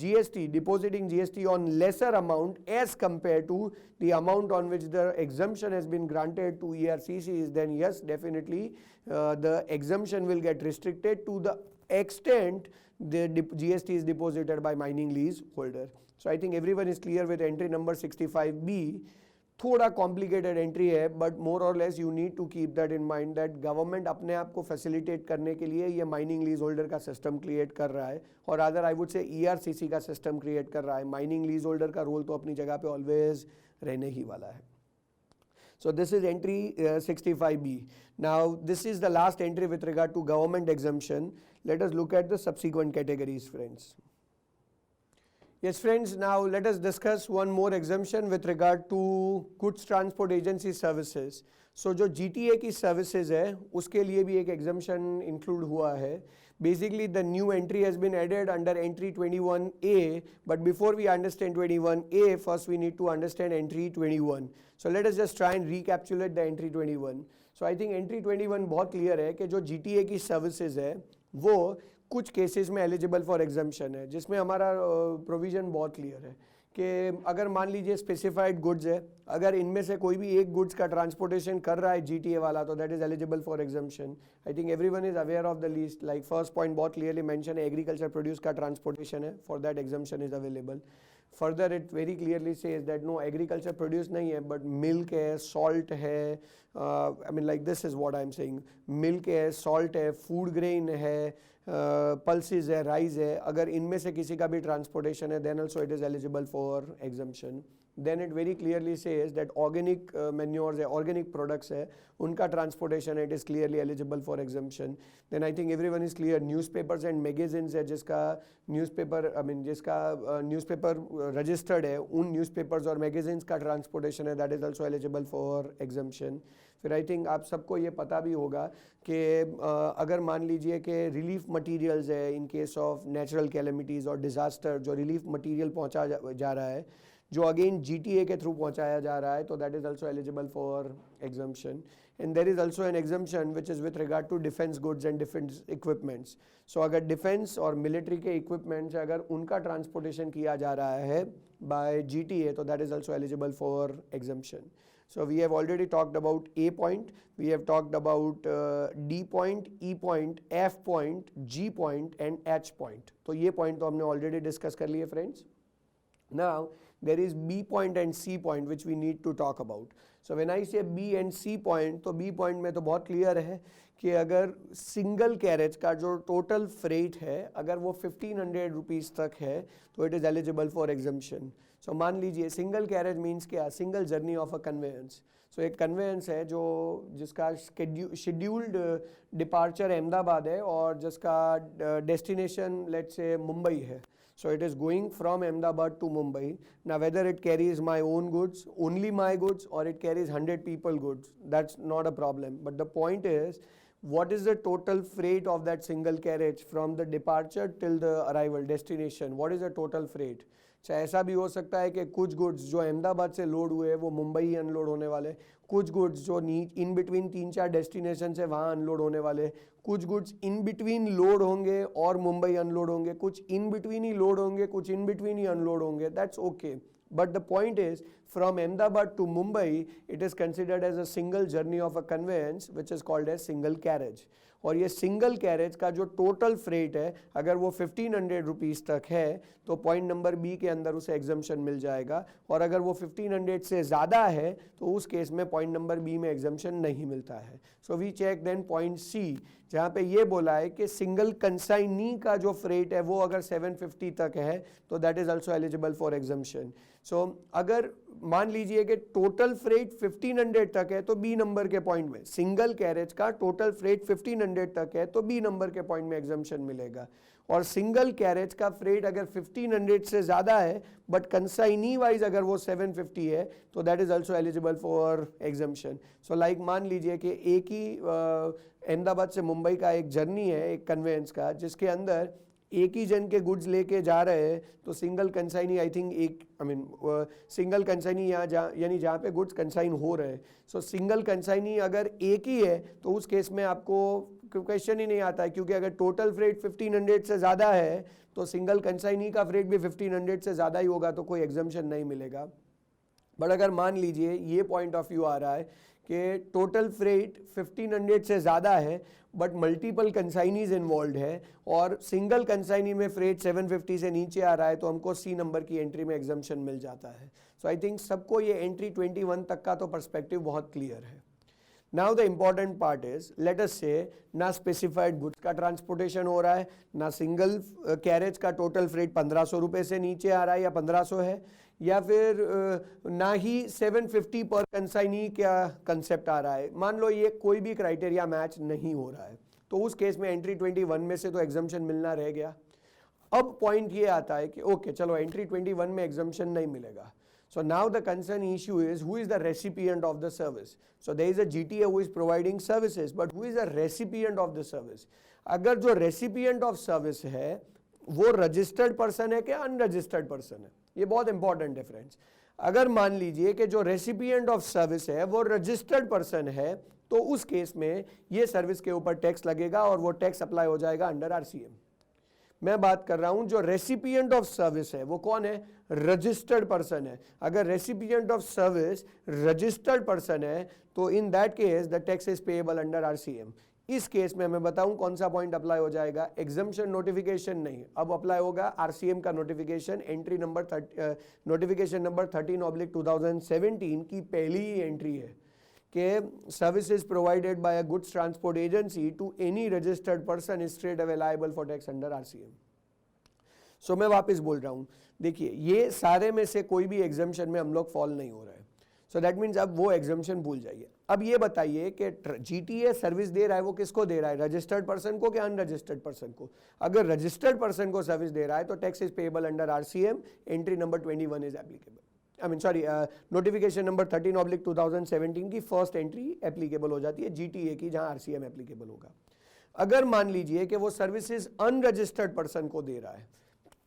GST, depositing GST on lesser amount as compared to the amount on which the exemption has been granted to ERCCs, then yes, definitely the exemption will get restricted to the extent the GST is deposited by mining leaseholder. So I think everyone is clear with entry number 65B. थोड़ा complicated entry है, but more और less you need to keep that in mind that government अपने आप को facilitate करने के लिए ये माइनिंग लीज होल्डर का सिस्टम क्रिएट कर रहा है, और other I would say ERCC का सिस्टम क्रिएट कर रहा है. माइनिंग लीज होल्डर का रोल तो अपनी जगह पे ऑलवेज रहने ही वाला है. So this is entry 65B. Now this is the last entry with regard to government exemption. Let us look at the subsequent categories, friends. Yes friends, now let us discuss one more exemption with regard to goods transport agency services. So जो GTA की services है उसके लिए भी एक exemption include हुआ है. Basically the new entry has been added under entry 21A, but before we understand 21A, first we need to understand entry 21. So let us just try and recapitulate the entry 21. So I think entry 21 बहुत clear है कि जो GTA की services है वो कुछ cases में eligible for exemption है, जिसमें हमारा प्रोविज़न बहुत क्लियर है कि अगर मान लीजिए स्पेसिफाइड गुड्स है, अगर इनमें से कोई भी एक गुड्स का ट्रांसपोर्टेशन कर रहा है GTA वाला तो that is eligible for exemption. I think everyone is aware of the list. Like first point बहुत क्लियरली मेंशन है, एग्रीकल्चर प्रोड्यूस का ट्रांसपोर्टेशन है, for that exemption is available. Further it very clearly says that no agriculture produce नहीं है but milk है, salt है, I mean like this is what I am saying, milk है, salt है, food grain है, pulses है, rice है, अगर इनमें से किसी का भी ट्रांसपोर्टेशन है then also it is eligible for exemption. Then it very clearly says that organic manures है, ऑर्गेनिक प्रोडक्ट्स है, उनका ट्रांसपोर्टेशन है, it is clearly eligible for exemption. Then I think everyone is clear, newspapers and magazines है, जिसका newspaper I mean जिसका newspaper registered है, उन newspapers और मैगजीन्स का ट्रांसपोर्टेशन है, that is also eligible for exemption. फिर आई थिंक आप सबको ये पता भी होगा कि अगर मान लीजिए कि रिलीफ मटेरियल्स है in case of natural calamities और डिज़ास्टर, जो रिलीफ मटेरियल पहुंचा जा रहा है जो अगेन GTA के थ्रू पहुंचाया जा रहा है, तो that is also eligible for exemption. And there is also an exemption which is with regard to defence goods and defence equipments. So अगर डिफेंस और मिलिट्री के इक्विपमेंट्स अगर उनका ट्रांसपोर्टेशन किया जा रहा है बाय GTA, तो that is also eligible for exemption. So we have already talked about A point, we have talked about D point, E point, F point, G point and H point. तो ये point तो हमने already discuss कर लिए friends. Now there is B point and C point which we need to talk about. So when I say B and C point, तो B point में तो बहुत clear है कि अगर सिंगल कैरेज का जो टोटल फ्रेट है अगर वो 1500 रुपीज़ तक है तो it is eligible for exemption. So मान लीजिए सिंगल कैरेज मीन्स क्या, single journey of a conveyance. So एक कन्वेंस है जो जिसका शेड्यूल्ड डिपार्चर अहमदाबाद है और जिसका डेस्टिनेशन लेट्स से मुंबई है. So it is going from Ahmedabad to Mumbai. Now whether it carries my own goods, only my goods, or it carries 100 people goods, that's not a problem. But the point is, what is the total freight of that single carriage from the departure till the arrival destination? What is the total freight? चाहे ऐसा भी हो सकता है कि कुछ goods जो अहमदाबाद से लोड हुए वो मुंबई ही अनलोड होने वाले, कुछ गुड्स जो इन बिटवीन 3-4 डेस्टिनेशन से वहाँ अनलोड होने वाले, कुछ गुड्स इन बिटवीन लोड होंगे और मुंबई अनलोड होंगे, कुछ इन बिटवीन ही लोड होंगे, कुछ इन बिटवीन ही अनलोड होंगे. That's okay. But the point is, from Ahmedabad to Mumbai, it is considered as a single journey of a conveyance, which is called as single carriage. और ये single carriage का जो total freight है अगर वो 1500 rupees तक है तो पॉइंट नंबर बी के अंदर उसे एग्जाम्पशन मिल जाएगा, और अगर वो 1500 से ज़्यादा है तो उस केस में पॉइंट नंबर बी में एग्जाम्पशन नहीं मिलता है. So we check then point C, जहाँ पे ये बोला है कि सिंगल कंसाइनी का जो फ्रेट है वो अगर 750 तक है तो that is also eligible for exemption. So अगर मान लीजिए कि टोटल फ्रेट 1500 तक है तो बी नंबर के पॉइंट में, सिंगल कैरेज का टोटल फ्रेट 1500 तक है तो बी नंबर के पॉइंट में एग्जाम्पशन मिलेगा. और सिंगल कैरेज का फ्रेट अगर 1500 से ज़्यादा है बट कंसाइनी वाइज अगर वो 750 है तो that is also eligible for exemption. So like मान लीजिए कि एक ही अहमदाबाद से मुंबई का एक जर्नी है एक कन्वेंस का, जिसके अंदर एक ही जन के गुड्स लेके जा रहे हैं तो single consignee I think single consignee यानी जहाँ पे गुड्स कंसाइन हो रहे हैं. सो सिंगल कंसाइनी अगर एक ही है तो उस केस में आपको क्वेश्चन ही नहीं आता है, क्योंकि अगर टोटल फ्रेट 1500 से ज़्यादा है तो सिंगल कंसाइनी का फ्रेट भी 1500 से ज़्यादा ही होगा तो कोई एग्जाम्पशन नहीं मिलेगा. बट अगर मान लीजिए ये पॉइंट ऑफ व्यू आ रहा है कि टोटल फ्रेट 1500 से ज़्यादा है बट मल्टीपल कंसाइनीज इन्वॉल्व है और सिंगल कंसाइनी में फ्रेट 750 से नीचे आ रहा है तो हमको सी नंबर की एंट्री में एग्जाम्पशन मिल जाता है. सो आई थिंक सबको ये एंट्री 21 तक का तो पर्सपेक्टिव बहुत क्लियर है. Now the important part is, let us से ना स्पेसिफाइड गुड्स का ट्रांसपोर्टेशन हो रहा है, ना सिंगल कैरेज का टोटल फ्रेट 1500 रुपये से नीचे आ रहा है या 1500 है, या फिर ना ही 750 पर कंसाइनी क्या कंसेप्ट आ रहा है. मान लो ये कोई भी क्राइटेरिया मैच नहीं हो रहा है तो उस केस में एंट्री 21 में से तो एग्जाम्पशन मिलना रह गया. अब पॉइंट ये आता है कि ओके चलो एंट्री 21 में एग्जम्पशन नहीं मिलेगा. So now the concern issue is who is the recipient of the service. So there is a GTA who is providing services, but who is the recipient of the service? अगर जो recipient of service है वो registered person है क्या unregistered person है, ये बहुत important difference. अगर मान लीजिए कि जो recipient of service है वो registered person है तो उस केस में ये सर्विस के ऊपर टैक्स लगेगा और वो टैक्स अप्लाई हो जाएगा अंडर RCM. मैं बात कर रहा हूं जो रेसिपिएंट ऑफ सर्विस है वो कौन है, रजिस्टर्ड पर्सन है. अगर recipient of service registered person है तो इन that case the tax is payable under RCM. इस केस में मैं बताऊं कौन सा पॉइंट अप्लाई हो जाएगा, एग्जम्पशन नोटिफिकेशन नहीं, अब अप्लाई होगा RCM का notification. Entry number notification number 13/2017 की पहली ही एंट्री है कि services provided by a goods transport agency to any registered person is straight away liable for tax under RCM. सो मैं वापस बोल रहा हूं, देखिए ये सारे में से कोई भी एग्जम्पशन में हम लोग फॉल नहीं हो रहे हैं. सो दैट मीन्स अब वो एग्जम्पशन भूल जाइए. अब ये बताइए कि GTA सर्विस दे रहा है वो किसको दे रहा है, रजिस्टर्ड पर्सन को क्या अनरजिस्टर्ड पर्सन को. अगर रजिस्टर्ड पर्सन को सर्विस दे रहा है तो tax is payable under RCM. Entry number 21 is applicable. Notification number 13/2017 की फर्स्ट एंट्री एप्लीकेबल हो जाती है GTA की, जहां RCM एप्लीकेबल होगा. अगर मान लीजिए कि वो सर्विसेज अनरजिस्टर्ड पर्सन को दे रहा है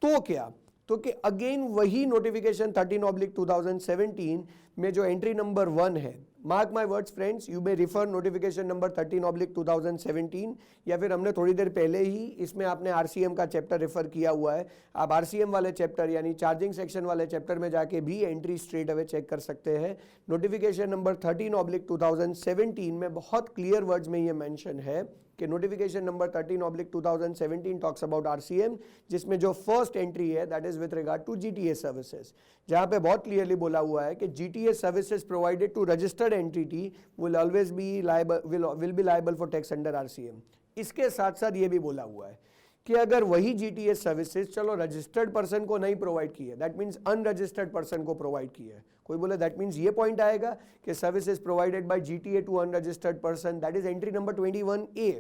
तो क्या, तो कि अगेन वही नोटिफिकेशन 13/2017 में जो एंट्री नंबर 1 है, mark my words friends, you may refer notification number 13/2017 या फिर हमने थोड़ी देर पहले ही इसमें आपने RCM का चैप्टर रेफर किया हुआ है. आप RCM वाले चैप्टर यानी चार्जिंग सेक्शन वाले चैप्टर में जाके भी एंट्री स्ट्रेट अवे चेक कर सकते हैं. नोटिफिकेशन नंबर 13/2017 में बहुत क्लियर वर्ड्स में ये मेंशन है कि notification number 13/2017 talks about RCM, जिसमें जो फर्स्ट एंट्री है that is with regard to GTA services, जहां पे बहुत क्लियरली बोला हुआ है कि GTA services provided to registered entity will always be liable for tax under RCM. इसके साथ साथ ये भी बोला हुआ है कि अगर वही GTA सर्विसेज चलो रजिस्टर्ड पर्सन को नहीं प्रोवाइड की है, दैट मीन्स अनरजिस्टर्ड पर्सन को प्रोवाइड की है, कोई बोले दैट मीन्स ये पॉइंट आएगा कि services provided by GTA to unregistered person, that is entry number 21A.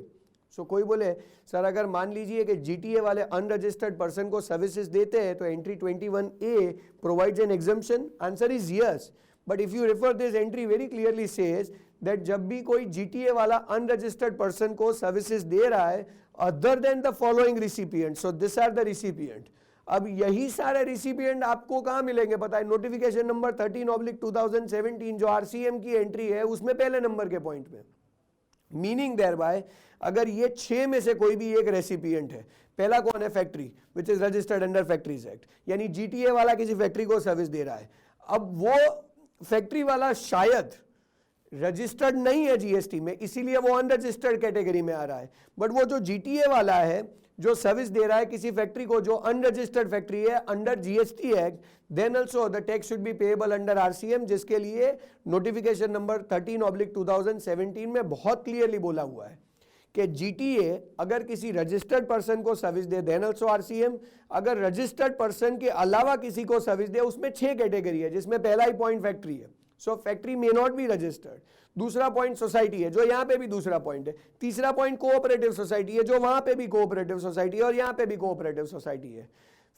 So कोई बोले सर अगर मान लीजिए कि GTA वाले अनरजिस्टर्ड पर्सन को सर्विसेज देते हैं तो entry 21A provides an exemption. Answer is yes, but if you refer this entry very clearly says that जब भी कोई GTA वाला अनरजिस्टर्ड पर्सन को सर्विसेज दे रहा है other than the following recipient, so this are the recipient. अब यही सारे रिसिपिएंट आपको कहां मिलेंगे पता है, नोटिफिकेशन नंबर 13/2017 जो RCM की एंट्री है उसमें पहले नंबर के पॉइंट में. मीनिंग देयर बाय अगर ये 6 में से कोई भी एक रेसिपिएंट है, पहला कौन है, factory which is registered under factories act, यानी GTA वाला किसी फैक्ट्री को सर्विस दे रहा है. अब वो फैक्ट्री वाला शायद रजिस्टर्ड नहीं है GST में, इसीलिए वो अनरजिस्टर्ड कैटेगरी में आ रहा है. बट वो जो GTA वाला है जो सर्विस दे रहा है किसी फैक्ट्री को जो अनरजिस्टर्ड फैक्ट्री है under GST act, then also the tax should be payable under RCM, जिसके लिए नोटिफिकेशन नंबर 13/2017 में बहुत क्लियरली बोला हुआ है कि GTA अगर किसी रजिस्टर्ड पर्सन को सर्विस दे देन ऑल्सो RCM. अगर रजिस्टर्ड पर्सन के अलावा किसी को सर्विस दे, उसमें 6 कैटेगरी है, जिसमें पहला ही पॉइंट फैक्ट्री है, so factory may not be registered. दूसरा पॉइंट सोसाइटी है, जो यहां पे भी दूसरा पॉइंट है. तीसरा पॉइंट कोऑपरेटिव सोसाइटी है, जो वहां पे भी कोऑपरेटिव सोसाइटी है और यहां पे भी कोऑपरेटिव सोसाइटी है.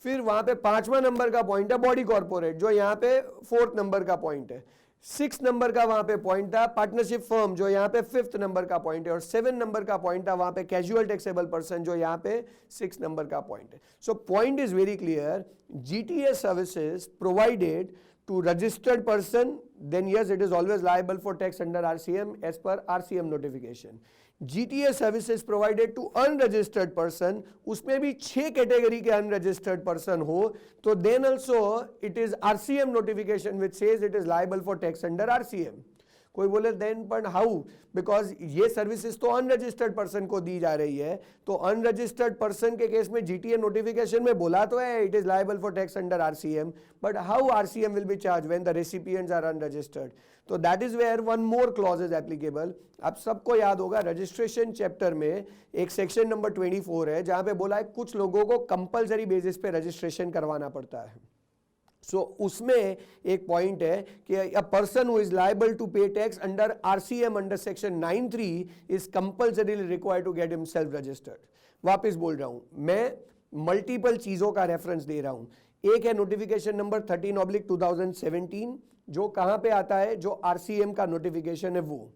फिर वहां पे 5वां नंबर का पॉइंट है बॉडी कॉर्पोरेट, जो यहां पे 4th नंबर का पॉइंट है. 6 नंबर का वहां पे पॉइंट था पार्टनरशिप फर्म, जो यहाँ पे 5th नंबर का पॉइंट है. और 7 नंबर का पॉइंट था वहां पे कैजुअल टैक्सेबल पर्सन, जो यहाँ पे 6 नंबर का पॉइंट है. So point is very clear, GTA services provided to registered person, then yes it is always liable for tax under RCM as per RCM notification. GTA services provided to unregistered person, उसमें भी 6 category के unregistered person हो तो then also it is RCM notification which says it is liable for tax under RCM. कोई बोले then पर how, because ये services तो अनरजिस्टर्ड पर्सन को दी जा रही है, तो अनरजिस्टर्ड पर्सन के केस में GTA नोटिफिकेशन में बोला तो है it is liable for tax under RCM, but how RCM will be charge when the recipients are unregistered. तो that is where one more clause is applicable. आप सबको याद होगा रजिस्ट्रेशन चैप्टर में एक सेक्शन नंबर 24 है जहां पे बोला है कुछ लोगों को कंपलसरी बेसिस पे रजिस्ट्रेशन करवाना पड़ता है. सो उसमें एक पॉइंट है कि a person who is liable to pay tax under RCM under section 9(3) is compulsorily required to get himself registered. वापस बोल रहा हूं मैं, मल्टीपल चीजों का रेफरेंस दे रहा हूं। एक है नोटिफिकेशन नंबर 13/2017 जो कहां पे आता है, जो आरसीएम का नोटिफिकेशन है वो।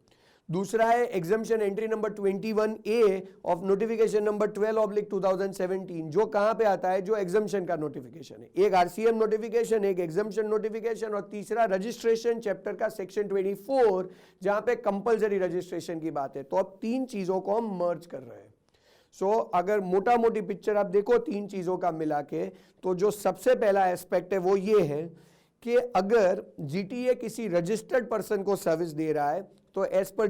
दूसरा है exemption entry number 21A of notification number 12/2017 जो कहां पे आता है, जो एग्जम्पशन का नोटिफिकेशन है। एक आरसीएम नोटिफिकेशन, एक एग्जम्पशन नोटिफिकेशन, और तीसरा रजिस्ट्रेशन चैप्टर का सेक्शन 24 जहां पे कंपलसरी रजिस्ट्रेशन की बात है। तो अब तीन चीजों को हम मर्ज कर रहे हैं। अगर मोटा मोटी पिक्चर आप देखो तीन चीजों का मिला के, तो जो सबसे पहला एस्पेक्ट है वो ये है कि अगर जीटीए किसी रजिस्टर्ड पर्सन को सर्विस दे रहा है तो as per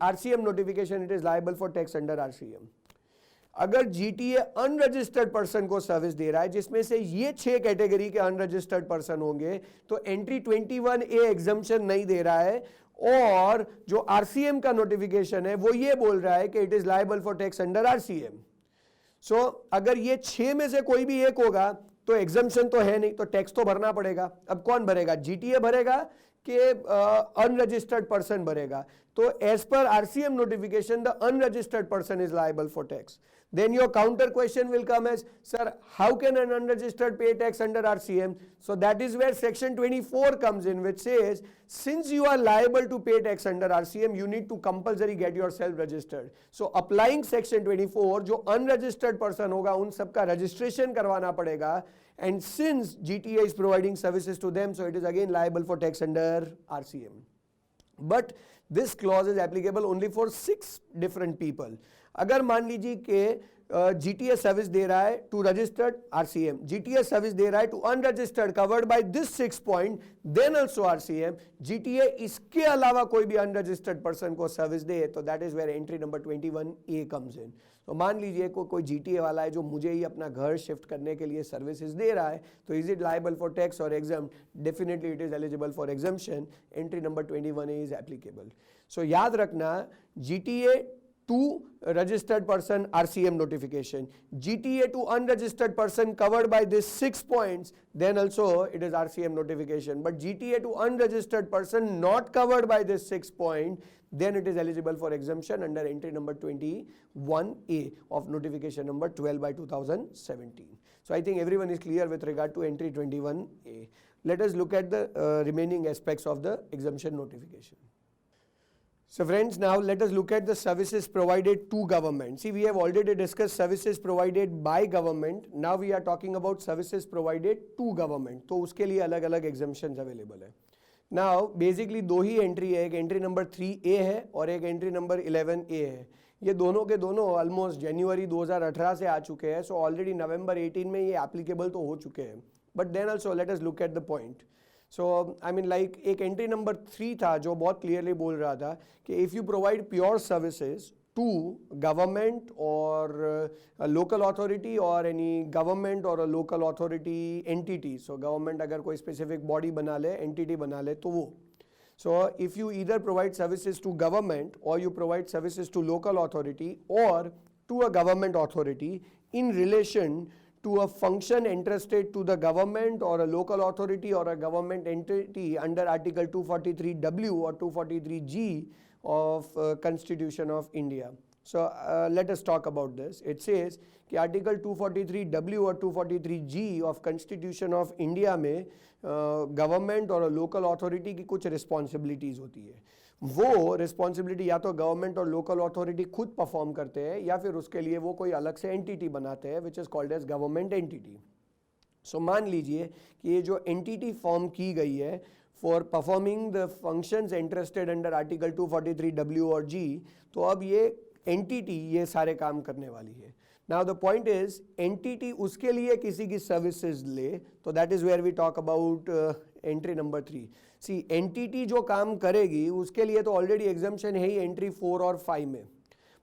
RCM notification it is liable for tax under RCM. अगर जीटीए अनरजिस्टर्ड पर्सन को सर्विस दे रहा है, जिसमें से ये 6 कैटेगरी के अनरजिस्टर्ड पर्सन होंगे, तो एंट्री 21A एग्जम्पशन नहीं दे रहा है, और जो आरसीएम का नोटिफिकेशन है वो ये बोल रहा है कि it is liable for tax under RCM. अगर ये 6 में से कोई भी एक होगा तो एग्जम्पशन तो है नहीं, तो टैक्स तो भरना पड़ेगा। अब कौन भरेगा, जीटीए भरेगा कि अनरजिस्टर्ड पर्सन भरेगा? तो as per RCM notification the unregistered person is liable for tax. Then your counter question will come as, sir, how can an unregistered pay tax under RCM? So that is where section 24 comes in, which says, since you are liable to pay tax under RCM, you need to compulsory get yourself registered. So applying section 24, जो unregistered person होगा उन सबका registration करवाना पड़ेगा, and since GTA is providing services to them, so it is again liable for tax under RCM. But this clause is applicable only for 6 different people. अगर मान लीजिए कि जीटीए सर्विस दे रहा है to registered RCM, GTA service दे रहा है to unregistered covered by this 6 point, then also RCM, GTA इसके अलावा कोई भी अनरजिस्टर्ड पर्सन को सर्विस दे, तो that is where entry number 21A comes in. तो मान लीजिए कोई जीटीए वाला है जो मुझे ही अपना घर शिफ्ट करने के लिए सर्विसेज दे रहा है, तो is it liable for tax और exam? Definitely it is eligible for exemption, entry number 21A is applicable. So याद रखना, GTA to registered person RCM notification, GTA to unregistered person covered by this 6 points, then also it is RCM notification. But GTA to unregistered person not covered by this 6 point, then it is eligible for exemption under entry number 21A of notification number 12/2017. So I think everyone is clear with regard to entry 21A. Let us look at the remaining aspects of the exemption notification. So friends, now let us look at the services provided to government. See, we have already discussed services provided by government. Now we are talking about services provided to government. तो उसके लिए अलग अलग exemptions available है. Now basically दो ही entry है, एक entry number 3A है और एक entry number 11A है। ये दोनों के दोनों ऑलमोस्ट जनवरी 2018 से आ चुके हैं, सो ऑलरेडी नवंबर 18 में ये एप्लीकेबल तो हो चुके हैं। But then also let us look at the point. So I mean like एक एंट्री नंबर 3 था जो बहुत क्लियरली बोल रहा था कि if you provide pure services to government और लोकल अथॉरिटी और एनी गवर्नमेंट और local authority entity, so government अगर कोई स्पेसिफिक बॉडी बना ले, एंटिटी बना ले, तो वो so if you either provide services to government or you provide services to local authority or to a government authority in relation to a function entrusted to the government or a local authority or a government entity under article 243W or 243G of Constitution of India. So let us talk about this. It says कि article 243W और 243G of Constitution of India में government और local authority की कुछ responsibilities होती है। वो responsibility या तो गवर्नमेंट और लोकल अथॉरिटी खुद परफॉर्म करते हैं या फिर उसके लिए वो कोई अलग से एंटिटी बनाते हैं which is called as government entity. So मान लीजिए कि ये जो एंटिटी फॉर्म की गई है for performing the functions interested under article 243W और G, तो अब ये एंटिटी ये सारे काम करने वाली है। Now the point is entity उसके लिए किसी की सर्विसेज ले, तो that is where we talk about entry number 3. See entity जो काम करेगी उसके लिए तो already exemption है ही entry 4 और 5 में,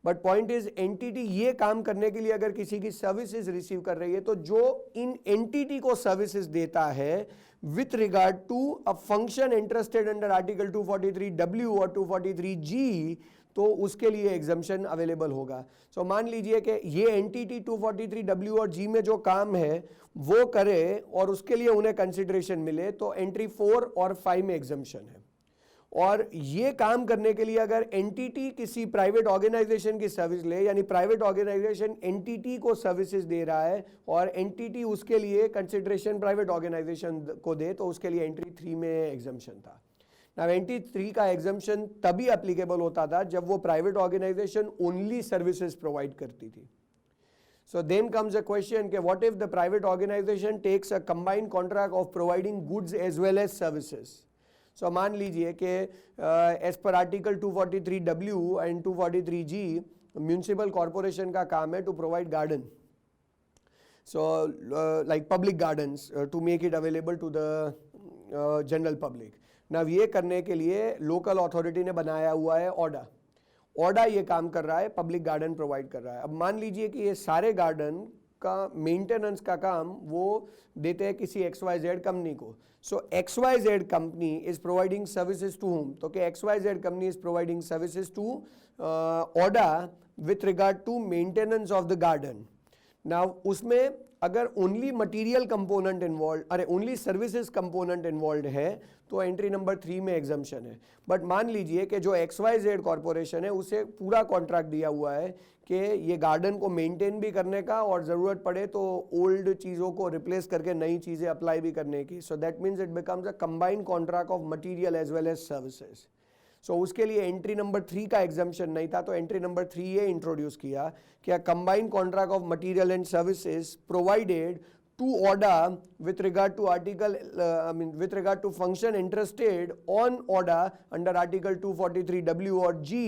but point is entity ये काम करने के लिए अगर किसी की सर्विसेज रिसीव कर रही है तो जो इन entity को सर्विसेज देता है with regard to a function interested under article 243W और 243G, तो उसके लिए एग्जम्पशन अवेलेबल होगा। सो मान लीजिए कि ये एंटिटी 243W और G में जो काम है वो करे और उसके लिए उन्हें कंसिडरेशन मिले, तो एंट्री 4 और 5 में एग्जम्पशन है। और ये काम करने के लिए अगर एंटिटी किसी प्राइवेट ऑर्गेनाइजेशन की सर्विस ले, यानी प्राइवेट ऑर्गेनाइजेशन एंटिटी को सर्विसेज दे रहा है और एंटिटी उसके लिए कंसिडरेशन प्राइवेट ऑर्गेनाइजेशन को दे, तो उसके लिए एंट्री 3 में एग्जम्पशन था। नाउ एंट्री 3 का एग्जम्पशन तभी एप्लीकेबल होता था जब वो private organisation only services provide करती थी। So then comes a question कि what if the private organization takes a combined contract of providing goods as well as services? So मान लीजिए कि as per article 243W and 243G municipal corporation का काम है to provide garden, so like public gardens to make it available to the general public. Now ये करने के लिए लोकल अथॉरिटी ने बनाया हुआ है ऑडा ये काम कर रहा है, पब्लिक गार्डन प्रोवाइड कर रहा है। अब मान लीजिए कि ये सारे गार्डन का मेंटेनेंस का काम वो देते हैं किसी XYZ कंपनी को। So XYZ company is providing services to whom, तो कि XYZ company is providing services to AUDA with regard to maintenance of the garden. Now उसमें अगर ओनली मटेरियल कंपोनेंट इन्वॉल्व, अरे ओनली सर्विसेज कंपोनेंट इन्वॉल्व है तो entry number 3 में exemption है। But मान लीजिए कि जो XYZ कॉरपोरेशन है उसे पूरा कॉन्ट्रैक्ट दिया हुआ है कि ये गार्डन को मेंटेन भी करने का और ज़रूरत पड़े तो ओल्ड चीज़ों को रिप्लेस करके नई चीज़ें अप्लाई भी करने की। So that means it becomes a combined contract of material as well as services. So उसके लिए एंट्री नंबर 3 का एग्जम्पशन नहीं था, तो एंट्री नंबर 3 ये इंट्रोड्यूस किया कि combined contract of material and services provided to order with regard to article with regard to function interested on order under article 243W or G,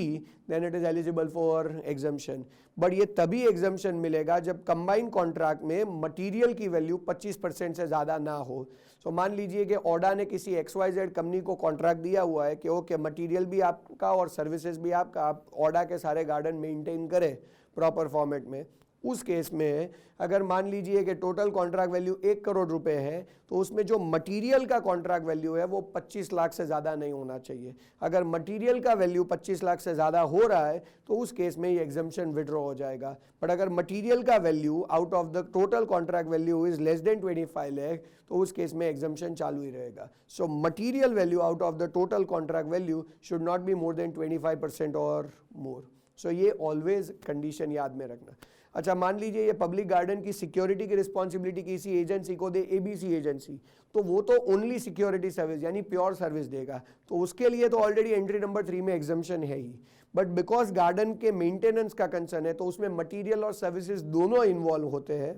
then it is eligible for exemption. but ये तभी exemption मिलेगा जब combined contract में material की value 25% से ज़्यादा ना हो। so मान लीजिए कि ऑर्डा ने किसी XYZ कंपनी को कॉन्ट्रैक्ट दिया हुआ है कि ओके मटेरियल भी आपका और सर्विसेज भी आपका, आप ऑर्डा के सारे गार्डन मेंटेन करें प्रॉपर फॉर्मेट में। उस केस में अगर मान लीजिए कि टोटल कॉन्ट्रैक्ट वैल्यू 1 करोड़ रुपए है तो उसमें जो मटेरियल का कॉन्ट्रैक्ट वैल्यू है वो 25 लाख से ज़्यादा नहीं होना चाहिए। अगर मटेरियल का वैल्यू 25 लाख से ज़्यादा हो रहा है तो उस केस में ये एग्जम्पशन विड्रॉ हो जाएगा। बट अगर मटेरियल का value out of the total contract value is less then 25 lakh तो उस केस में एग्जम्पशन चालू ही रहेगा। So material value out of the total contract value should not be more than 25% और मोर। सो ये ऑलवेज कंडीशन याद में रखना। अच्छा मान लीजिए ये पब्लिक गार्डन की सिक्योरिटी की रिस्पॉन्सिबिलिटी किसी एजेंसी को दे, ABC एजेंसी, तो वो तो ओनली सिक्योरिटी सर्विस यानी प्योर सर्विस देगा, तो उसके लिए तो ऑलरेडी एंट्री नंबर 3 में एग्जम्पशन है ही। बट बिकॉज गार्डन के मेंटेनेंस का कंसर्न है तो उसमें मटीरियल और सर्विसेज दोनों इन्वॉल्व होते हैं,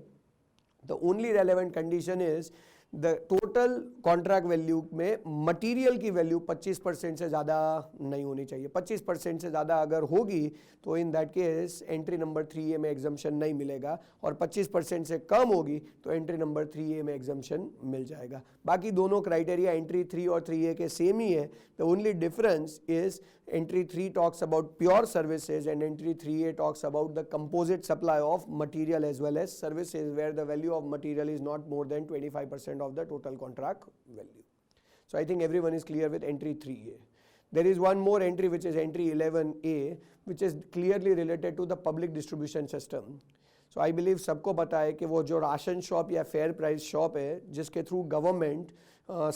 the only relevant condition is the total contract value में मटेरियल की वैल्यू 25% से ज़्यादा नहीं होनी चाहिए। 25% से ज़्यादा अगर होगी तो इन that case entry number 3A में एग्जम्पशन नहीं मिलेगा, और 25% से कम होगी तो एंट्री नंबर 3A में एग्जम्पशन मिल जाएगा। बाकी दोनों क्राइटेरिया एंट्री 3 और 3A के सेम ही है। The only difference is entry 3 talks about pure services and entry 3A talks about the composite supply of material as well as services where the value of material is not more than 25% of the total contract value. So I think everyone is clear with entry 3A. There is one more entry which is entry 11A which is clearly related to the public distribution system. So I believe सबको पता है कि वो जो ration shop या fair price shop है जिसके through government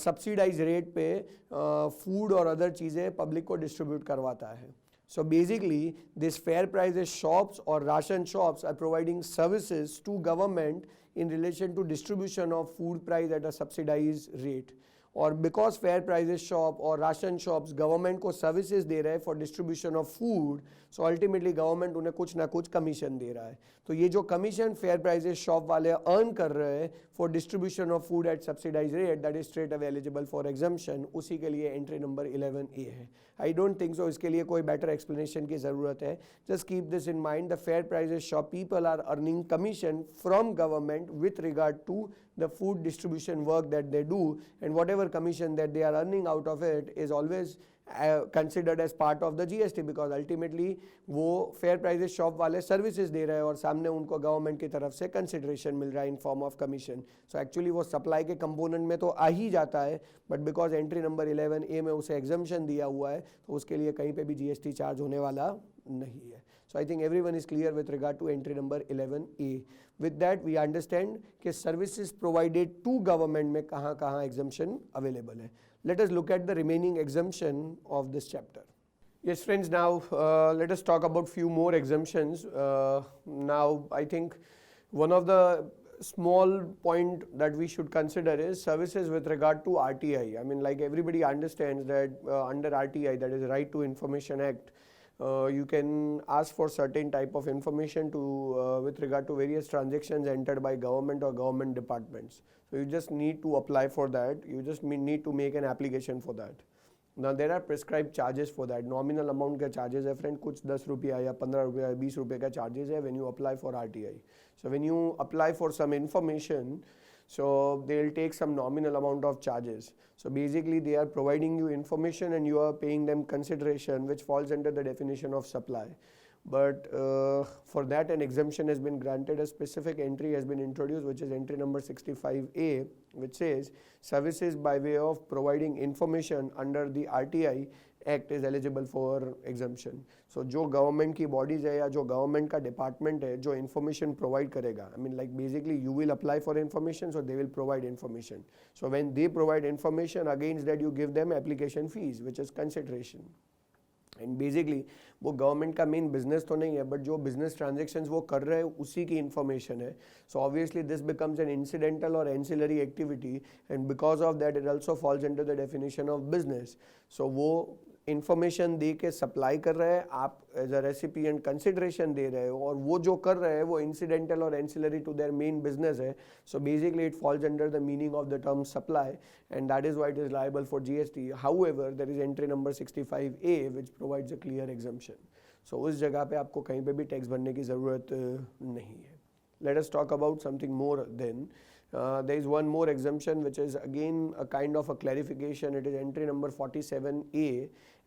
subsidise rate पे फूड और अदर चीज़ें पब्लिक को डिस्ट्रीब्यूट करवाता है। So basically this fair prices shops or ration shops are providing services to government in relation to distribution of food price at a subsidized rate. और because fair prices shop और ration shops government को services दे रहे हैं for distribution of food, so ultimately government उन्हें कुछ ना कुछ commission दे रहा है। तो ये जो कमीशन फेयर प्राइजेस शॉप वाले अर्न कर रहे हैं for distribution of food at subsidise rate that is straight away eligible for exemption, उसी के लिए एंट्री नंबर 11A है। आई डोंट थिंक सो इसके लिए कोई बेटर एक्सप्लेनेशन की ज़रूरत है। Just keep this in mind, the fair prices shop people are earning commission from government with regard to the food distribution work that they do, and whatever commission that they are earning out of it is always considered as part of the GST, because ultimately वो fair prices shop वाले services दे रहे हैं और सामने उनको government की तरफ से consideration मिल रहा है in form of commission. So actually वो supply के component में तो आ ही जाता है, but because entry number 11A में उसे exemption दिया हुआ है तो उसके लिए कहीं पे भी GST charge होने वाला नहीं है। So I think everyone is clear with regard to entry number 11A. With that we understand कि services provided to government में कहाँ कहाँ exemption available है। Let us look at the remaining exemption of this chapter. Yes friends, now let us talk about few more exemptions. Now I think one of the small point that we should consider is services with regard to RTI. I mean, like everybody understands that under RTI, that is Right to Information Act, you can ask for certain type of information to with regard to various transactions entered by government or government departments. So you just need to apply for that. You just need to make an application for that. Now there are prescribed charges for that. Nominal amount का charges है friend, कुछ 10 रुपया या 15 रुपया या 20 रुपये का charges है when you apply for RTI. So when you apply for some information, so they will take some nominal amount of charges. So basically they are providing you information and you are paying them consideration, which falls under the definition of supply. But for that an exemption has been granted. A specific entry has been introduced, which is entry number 65A, which says services by way of providing information under the RTI Act is eligible for exemption. So जो government की bodies है या जो government का department है जो information provide करेगा, I mean like basically you will apply for information, so they will provide information. So when they provide information, against that you give them application fees, which is consideration. And basically वो government का main business तो नहीं है, but जो business transactions वो कर रहे हैं उसी की इन्फॉर्मेशन है. So obviously this becomes an incidental और ancillary activity, and because of that it also falls under the definition of business. So वो इन्फॉर्मेशन दे के सप्लाई कर रहे हैं, आप एज अ रेसिपिएंट कंसिडरेशन दे रहे हो, और वो जो कर रहे हैं वो इंसिडेंटल और ancillary to their main business है. So basically it falls under the meaning of the term supply, and that is why it is liable for GST. However, there is entry number 65A which provides a clear exemption. So उस जगह पे आपको कहीं पे भी tax भरने की ज़रूरत नहीं है. Let us talk about something more then. There is one more exemption which is again a kind of a clarification. It is entry number 47A.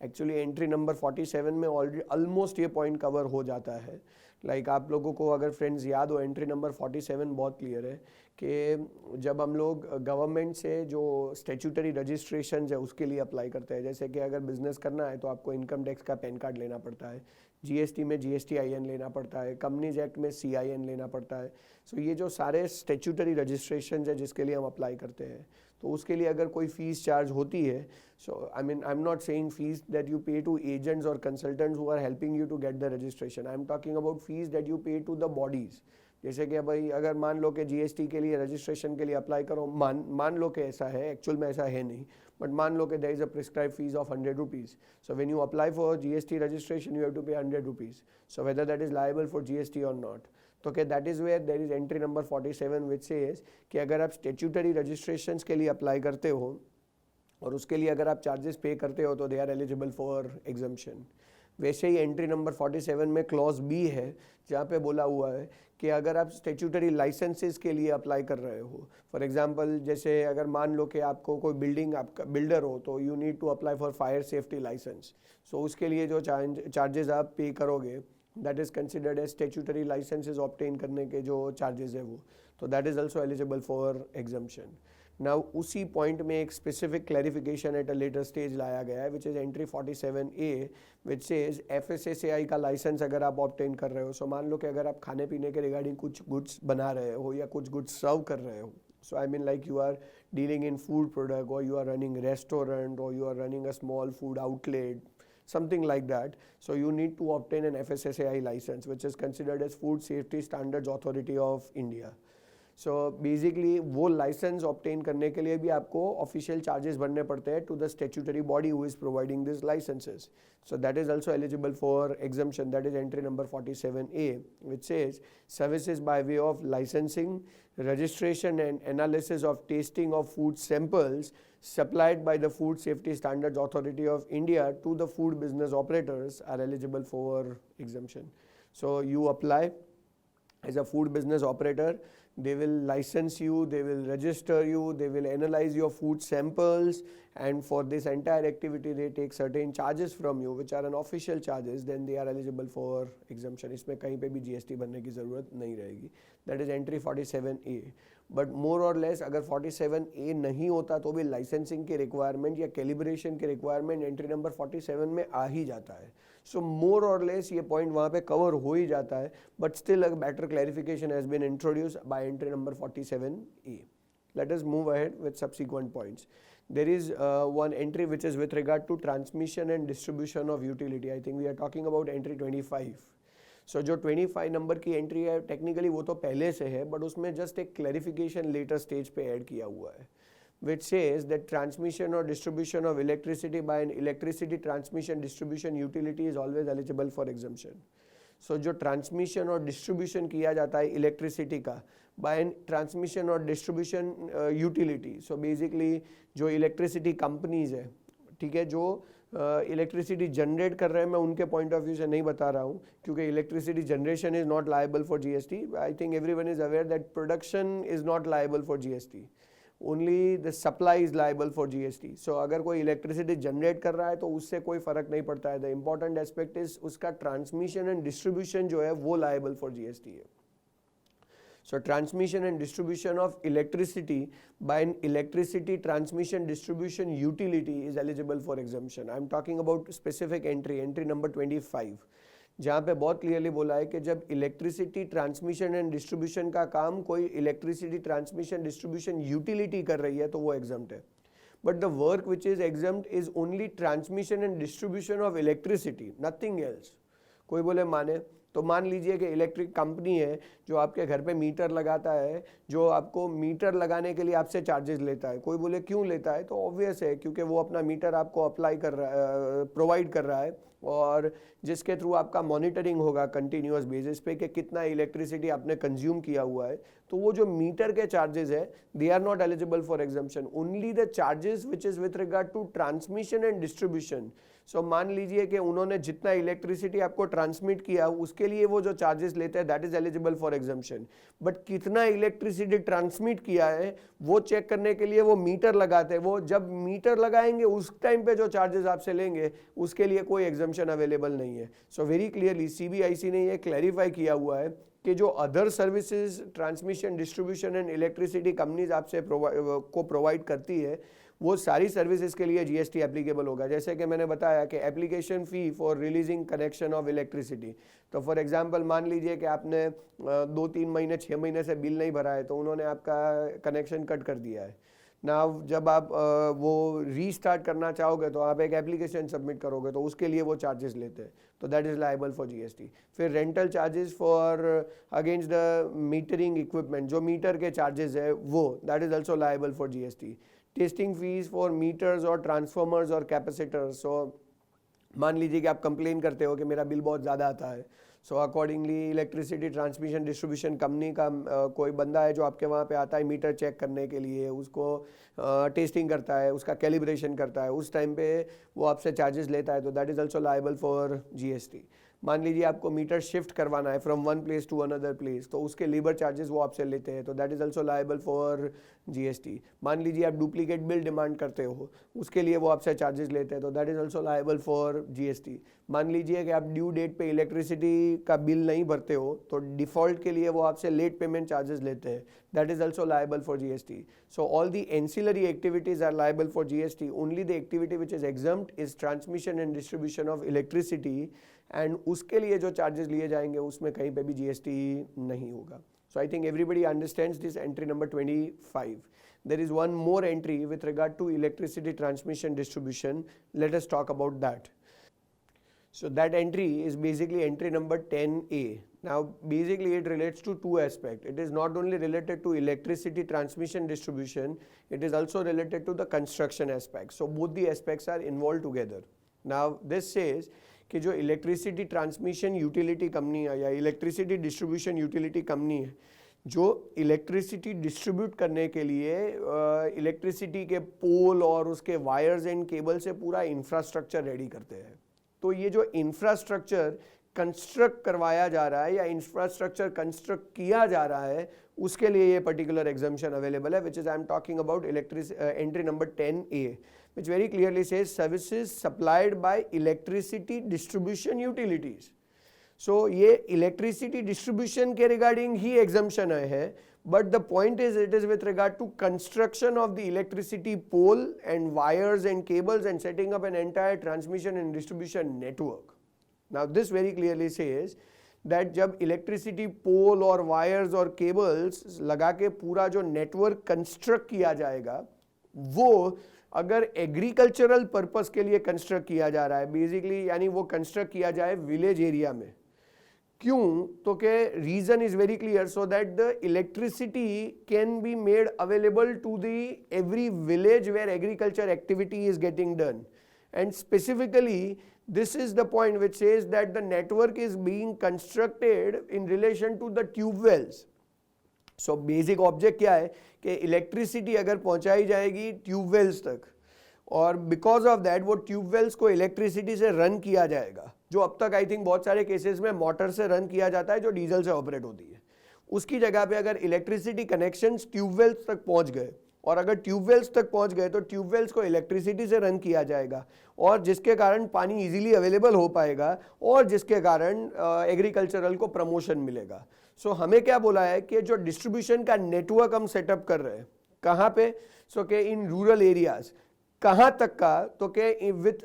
Actually entry number 47 में already almost ये point cover हो जाता है. Like आप लोगों को अगर friends याद हो, एंट्री नंबर 47 बहुत क्लियर है कि जब हम लोग गवर्नमेंट से जो स्टेचुटरी रजिस्ट्रेशन है उसके लिए अप्लाई करते हैं, जैसे कि अगर बिजनेस करना है तो आपको इनकम टैक्स का पैन कार्ड लेना पड़ता है, जीएसटी में GSTIN लेना पड़ता है, कंपनीज एक्ट में CIN लेना पड़ता है. सो ये जो सारे स्टेचुटरी रजिस्ट्रेशन है जिसके लिए हम अप्लाई करते हैं, तो उसके लिए अगर कोई फीस चार्ज होती है, so I mean I am not saying fees that you pay to agents और consultants who are helping you to get the registration. I am talking about fees that you pay to the bodies. जैसे कि भाई अगर मान लो कि GST के लिए रजिस्ट्रेशन के लिए अप्लाई करो, मान लो कि ऐसा है, एक्चुअल में ऐसा है नहीं, बट मान लो कि there is a prescribe fees of 100 rupees. So when you apply for GST registration you have to pay 100 rupees. So whether that is liable for GST और नॉट. तो क्या that is where there is entry number 47 which says कि अगर आप statutory registrations के लिए apply करते हो और उसके लिए अगर आप चार्जेस पे करते हो तो they are eligible for exemption. वैसे ही एंट्री नंबर 47 में क्लॉज बी है जहाँ पे बोला हुआ है कि अगर आप स्टेचुटरी लाइसेंसेस के लिए अप्लाई कर रहे हो, फॉर एग्जांपल जैसे अगर मान लो कि आपको कोई बिल्डिंग, आपका बिल्डर हो, तो you need to apply for fire safety licence. So उसके लिए जो चार्जेस आप पे करोगे that is considered as statutory licences obtain करने के जो चार्जेस है वो, तो that is also eligible for exemption. Now उसी पॉइंट में एक specific clarification at a later stage लाया गया है which is entry 47A which says FSSAI का लाइसेंस अगर आप ऑब्टेन कर रहे हो, सो मान लो कि अगर आप खाने पीने के रिगार्डिंग कुछ गुड्स बना रहे हो या कुछ गुड्स सर्व कर रहे हो, so I mean like you are dealing in food product और यू आर रनिंग रेस्टोरेंट और you are running a small food outlet, something like that. So you need to obtain an FSSAI license which is considered as Food Safety Standards Authority of India. So basically वो licence obtain करने के लिए भी आपको official charges भरने पड़ते हैं to the statutory body who is providing this licenses. So that is also eligible for exemption. That is entry number 47A which says services by way of licensing, registration and analysis of tasting of food samples supplied by the Food Safety Standards Authority of India to the food business operators are eligible for exemption. So you apply as a food business operator, they will license you, they will register you, they will analyze your food samples, and for this entire activity they take certain charges from you which are an official charges, then they are eligible for exemption. इसमें कहीं पे भी GST भरने की ज़रूरत नहीं रहेगी. That is entry 47A. But more और लेस अगर 47A नहीं होता तो भी लाइसेंसिंग के रिक्वायरमेंट या कैलिब्रेशन के रिक्वायरमेंट एंट्री नंबर 47 में आ ही जाता है. सो मोर और लेस ये पॉइंट वहाँ पे कवर हो ही जाता है, but still a better clarification has been introduce by entry number 47A. Let us move ahead with subsequent points. There is one entry which is with regard to transmission and distribution of utility. I think we are talking about entry 25. So जो 25 number की entry है technically वो तो पहले से है, but उसमें just एक क्लैरिफिकेशन लेटर स्टेज पे ऐड किया हुआ है, which says that transmission or distribution of electricity by an electricity transmission distribution utility is always eligible for exemption. So जो ट्रांसमिशन और डिस्ट्रीब्यूशन किया जाता है इलेक्ट्रिसिटी का बाय एन ट्रांसमिशन और डिस्ट्रीब्यूशन यूटिलिटी, सो बेसिकली जो इलेक्ट्रिसिटी कंपनीज है, ठीक है, जो इलेक्ट्रिसिटी जनरेट कर रहे हैं, मैं उनके पॉइंट ऑफ व्यू से नहीं बता रहा हूँ क्योंकि electricity generation is not liable for GST. I think everyone is aware that production is not liable for GST, only the supply is liable for GST. So अगर कोई इलेक्ट्रिसिटी जनरेट कर रहा है तो उससे कोई फर्क नहीं पड़ता है. द इंपॉर्टेंट एस्पेक्ट इज उसका ट्रांसमिशन एंड डिस्ट्रीब्यूशन जो है वो लायबल फॉर जीएसटी है. So transmission and distribution of electricity by an electricity transmission distribution utility is eligible for exemption. I am talking about specific entry number 25, जहाँ पे बहुत clearly बोला है कि जब इलेक्ट्रिसिटी ट्रांसमिशन एंड डिस्ट्रीब्यूशन का काम कोई इलेक्ट्रिसिटी ट्रांसमिशन डिस्ट्रीब्यूशन यूटिलिटी कर रही है तो वो एग्जम्प्ट है. But the work which is exempt is only transmission and distribution of electricity, nothing else. कोई बोले माने तो मान लीजिए कि इलेक्ट्रिक कंपनी है जो आपके घर पे मीटर लगाता है, जो आपको मीटर लगाने के लिए आपसे चार्जेस लेता है. कोई बोले क्यों लेता है, तो ऑब्वियस है क्योंकि वो अपना मीटर आपको अप्लाई कर रहा है, प्रोवाइड कर रहा है, और जिसके थ्रू आपका मॉनिटरिंग होगा कंटिन्यूअस बेसिस पे कि कितना इलेक्ट्रिसिटी आपने कंज्यूम किया हुआ है. तो वो जो मीटर के चार्जेस है they are not eligible for exemption. Only the charges which is with regard to transmission and distribution. So मान लीजिए कि उन्होंने जितना इलेक्ट्रिसिटी आपको ट्रांसमिट किया उसके लिए वो जो चार्जेस लेते हैं that is eligible for exemption. But कितना इलेक्ट्रिसिटी ट्रांसमिट किया है वो चेक करने के लिए वो मीटर लगाते हैं. वो जब मीटर लगाएंगे उस टाइम पे जो चार्जेस आपसे लेंगे उसके लिए कोई एग्जम्पशन अवेलेबल नहीं है. सो वेरी क्लियरली सीबीआईसी ने ये क्लैरिफाई किया हुआ है कि जो other services transmission distribution and electricity companies आपसे प्रोवाइड करती है वो सारी सर्विसेज के लिए जीएसटी एप्लीकेबल होगा. जैसे कि मैंने बताया कि application fee for releasing connection of electricity, तो फॉर एग्जांपल मान लीजिए कि आपने 2-3 महीने 6 महीने से बिल नहीं भरा है तो उन्होंने आपका कनेक्शन कट कर दिया है ना. जब आप वो रीस्टार्ट करना चाहोगे तो आप एक एप्लीकेशन सबमिट करोगे तो उसके लिए वो चार्जेस लेते हैं, तो that is liable for GST. फिर rental charges for against the metering equipment, जो मीटर के चार्जेस है वो that is also liable for GST. Testing fees for meters और ट्रांसफॉर्मर्स और कैपेसिटर्स. सो मान लीजिए कि आप कंप्लेन करते हो कि मेरा बिल बहुत ज़्यादा आता है, so accordingly electricity transmission distribution company का कोई बंदा है जो आपके वहाँ पे आता है मीटर चेक करने के लिए, उसको टेस्टिंग करता है, उसका कैलिब्रेशन करता है, उस टाइम पे वो आपसे चार्जेस लेता है, तो that is also liable for GST. मान लीजिए आपको मीटर शिफ्ट करवाना है from one place to another place, तो उसके लेबर चार्जेस वो आपसे लेते हैं, तो that is also liable for GST. मान लीजिए आप डुप्लीकेट बिल डिमांड करते हो, उसके लिए वो आपसे चार्जेस लेते हैं, तो that is also liable for GST. मान लीजिए कि आप ड्यू डेट पे इलेक्ट्रिसिटी का बिल नहीं भरते हो तो डिफ़ॉल्ट के लिए वो आपसे लेट पेमेंट चार्जेस लेते हैं, that is also liable for GST. So all the ancillary activities are liable for GST. Only the activity which is exempt is transmission and distribution of electricity, and उसके लिए जो charges लिए जाएंगे उसमें कहीं पे भी जीएसटी नहीं होगा. So I think everybody understands this entry number 25. There is one more entry with regard to electricity transmission distribution. Let us talk about that. So that entry is basically entry number 10A. Now basically it relates to two aspects. It is not only related to electricity transmission distribution, it is also related to the construction aspect. So both the aspects are involved together. Now this says कि जो electricity transmission utility company है या electricity distribution utility company है जो electricity distribute करने के लिए electricity के पोल और उसके वायर्स एंड केबल से पूरा इंफ्रास्ट्रक्चर रेडी करते हैं. तो ये जो इंफ्रास्ट्रक्चर कंस्ट्रक्ट करवाया जा रहा है या इंफ्रास्ट्रक्चर कंस्ट्रक्ट किया जा रहा है उसके लिए ये पर्टिकुलर एग्जम्पशन अवेलेबल है, which is I am talking about entry number 10A, which very clearly says services supplied by electricity distribution utilities. So ये electricity distribution के regarding ही exemption है, but the point is it is with regard to construction of the electricity pole and wires and cables and setting up an entire transmission and distribution network. Now this very clearly says that जब electricity pole और wires और cables लगा के पूरा जो network construct किया जाएगा, वो अगर एग्रीकल्चरल पर्पस के लिए कंस्ट्रक्ट किया जा रहा है बेसिकली, यानी वो कंस्ट्रक्ट किया जाए विलेज एरिया में, क्यों? तो के reason is very clear, so that the electricity can be made available to the every village where agriculture activity is getting done. And specifically this is the point which says that the network is being constructed in relation to the tube wells. So basic object क्या है कि electricity अगर पहुंचाई जाएगी tube wells तक, और because of that वो tube wells को इलेक्ट्रिसिटी से रन किया जाएगा, जो अब तक आई थिंक बहुत सारे केसेस में मोटर से रन किया जाता है जो डीजल से ऑपरेट होती है, उसकी जगह पे अगर इलेक्ट्रिसिटी कनेक्शंस ट्यूब वेल्स तक पहुंच गए, और अगर ट्यूबवेल्स तक पहुंच गए तो ट्यूबवेल्स को इलेक्ट्रिसिटी से रन किया जाएगा, और जिसके कारण पानी इजीली अवेलेबल हो पाएगा, और जिसके कारण एग्रीकल्चरल को प्रमोशन मिलेगा. सो हमें क्या बोला है कि जो डिस्ट्रीब्यूशन का नेटवर्क हम सेटअप कर रहे हैं, कहाँ पे? सो के इन रूरल एरियाज. कहाँ तक का? तो के with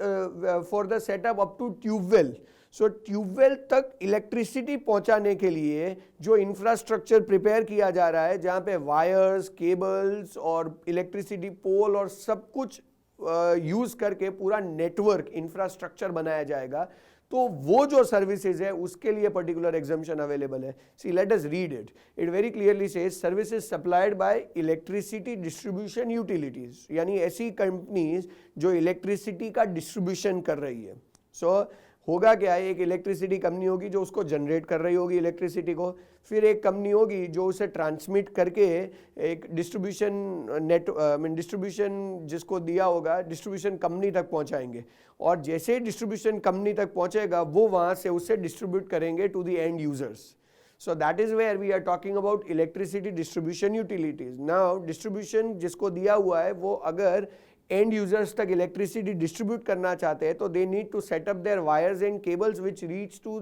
for the setup up to tubewell. So tubewell तक इलेक्ट्रिसिटी पहुंचाने के लिए जो इंफ्रास्ट्रक्चर प्रिपेयर किया जा रहा है, जहां पे वायर्स, केबल्स और इलेक्ट्रिसिटी पोल और सब कुछ यूज करके पूरा नेटवर्क इंफ्रास्ट्रक्चर बनाया जाएगा, तो वो जो सर्विसेज है उसके लिए पर्टिकुलर एग्जम्पशन अवेलेबल है. See let us read it. It very clearly says services supplied by electricity distribution utilities, यानी ऐसी कंपनीज जो इलेक्ट्रिसिटी का डिस्ट्रीब्यूशन कर रही है. सो होगा क्या है, एक इलेक्ट्रिसिटी कंपनी होगी जो उसको जनरेट कर रही होगी इलेक्ट्रिसिटी को, फिर एक कंपनी होगी जो उसे ट्रांसमिट करके एक डिस्ट्रीब्यूशन जिसको दिया होगा डिस्ट्रीब्यूशन कंपनी तक पहुंचाएंगे, और जैसे ही डिस्ट्रीब्यूशन कंपनी तक पहुंचेगा वो वहां से उसे डिस्ट्रीब्यूट करेंगे to the end users. So that is where we are talking about electricity distribution utilities. Now distribution जिसको दिया हुआ है वो अगर एंड यूजर्स तक इलेक्ट्रिसिटी डिस्ट्रीब्यूट करना चाहते हैं तो they need to set up their wires and cables which reach to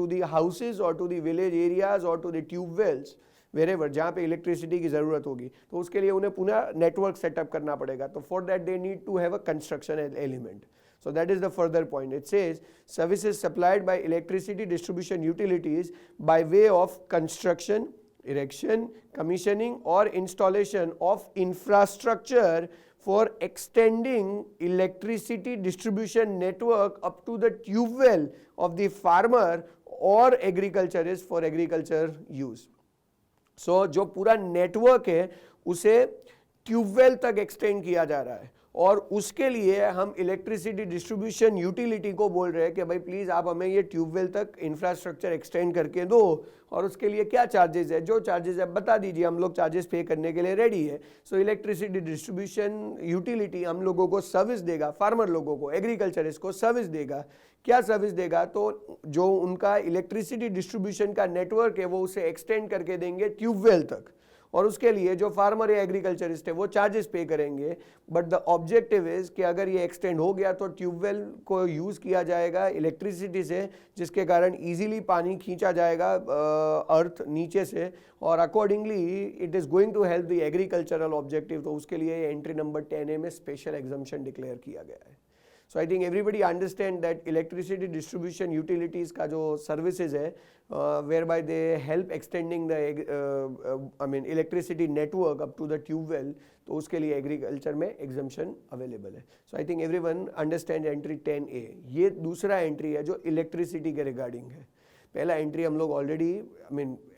the houses और टू द विलेज एरियाज और to the tube wells wherever, जहाँ पे इलेक्ट्रिसिटी की ज़रूरत होगी, तो उसके लिए उन्हें पुनः नेटवर्क सेटअप करना पड़ेगा. तो for that they need to have a construction element. So that is the further point. It says services supplied by electricity distribution utilities by way of construction, erection, commissioning or installation of infrastructure for extending electricity distribution network up to the tube well of the farmer or agriculture is for agriculture use. So जो पूरा network है उसे tubewell तक extend किया जा रहा है, और उसके लिए हम इलेक्ट्रिसिटी डिस्ट्रीब्यूशन यूटिलिटी को बोल रहे हैं कि भाई प्लीज़ आप हमें ये ट्यूबवेल तक इंफ्रास्ट्रक्चर एक्सटेंड करके दो, और उसके लिए क्या चार्जेस है, जो चार्जेस है बता दीजिए, हम लोग चार्जेस पे करने के लिए रेडी है. सो इलेक्ट्रिसिटी डिस्ट्रीब्यूशन यूटिलिटी हम लोगों को सर्विस देगा, फार्मर लोगों को, एग्रीकल्चरिस्ट को सर्विस देगा. क्या सर्विस देगा? तो जो उनका इलेक्ट्रिसिटी डिस्ट्रीब्यूशन का नेटवर्क है वो उसे एक्सटेंड करके देंगे ट्यूबवेल तक, और उसके लिए जो फार्मर या एग्रीकल्चरिस्ट है वो चार्जेस पे करेंगे. बट द ऑब्जेक्टिव इज कि अगर ये एक्सटेंड हो गया तो ट्यूबवेल को यूज़ किया जाएगा इलेक्ट्रिसिटी से, जिसके कारण इजीली पानी खींचा जाएगा अर्थ नीचे से, और accordingly it is going to help the agricultural objective. तो उसके लिए एंट्री नंबर 10A में स्पेशल एग्जम्पशन डिक्लेयर किया गया है. So I think everybody understand that electricity distribution utilities का जो services है whereby they help extending the electricity network up to the tube well, तो उसके लिए agriculture में exemption available है. So I think everyone understand entry 10A. ये दूसरा entry है जो electricity के regarding है. पहला एंट्री हम लोग ऑलरेडी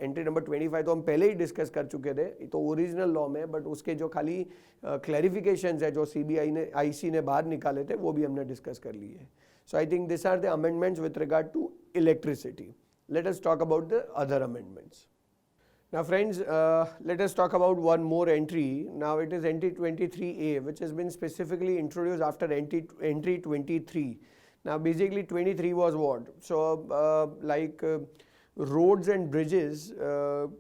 एंट्री नंबर 25 तो हम पहले ही डिस्कस कर चुके थे, तो ओरिजिनल लॉ में, बट उसके जो खाली क्लैरिफिकेशंस है जो सीबीआई ने आईसी ने बाहर निकाले थे वो भी हमने डिस्कस कर लिए हैं. So I think this are the amendments with regard to electricity. Let us talk about the other amendments. Now friends, let us talk about one more entry. Now it is entry 23A which has been specifically introduced after entry 23. Now basically 23 was what? So like roads and bridges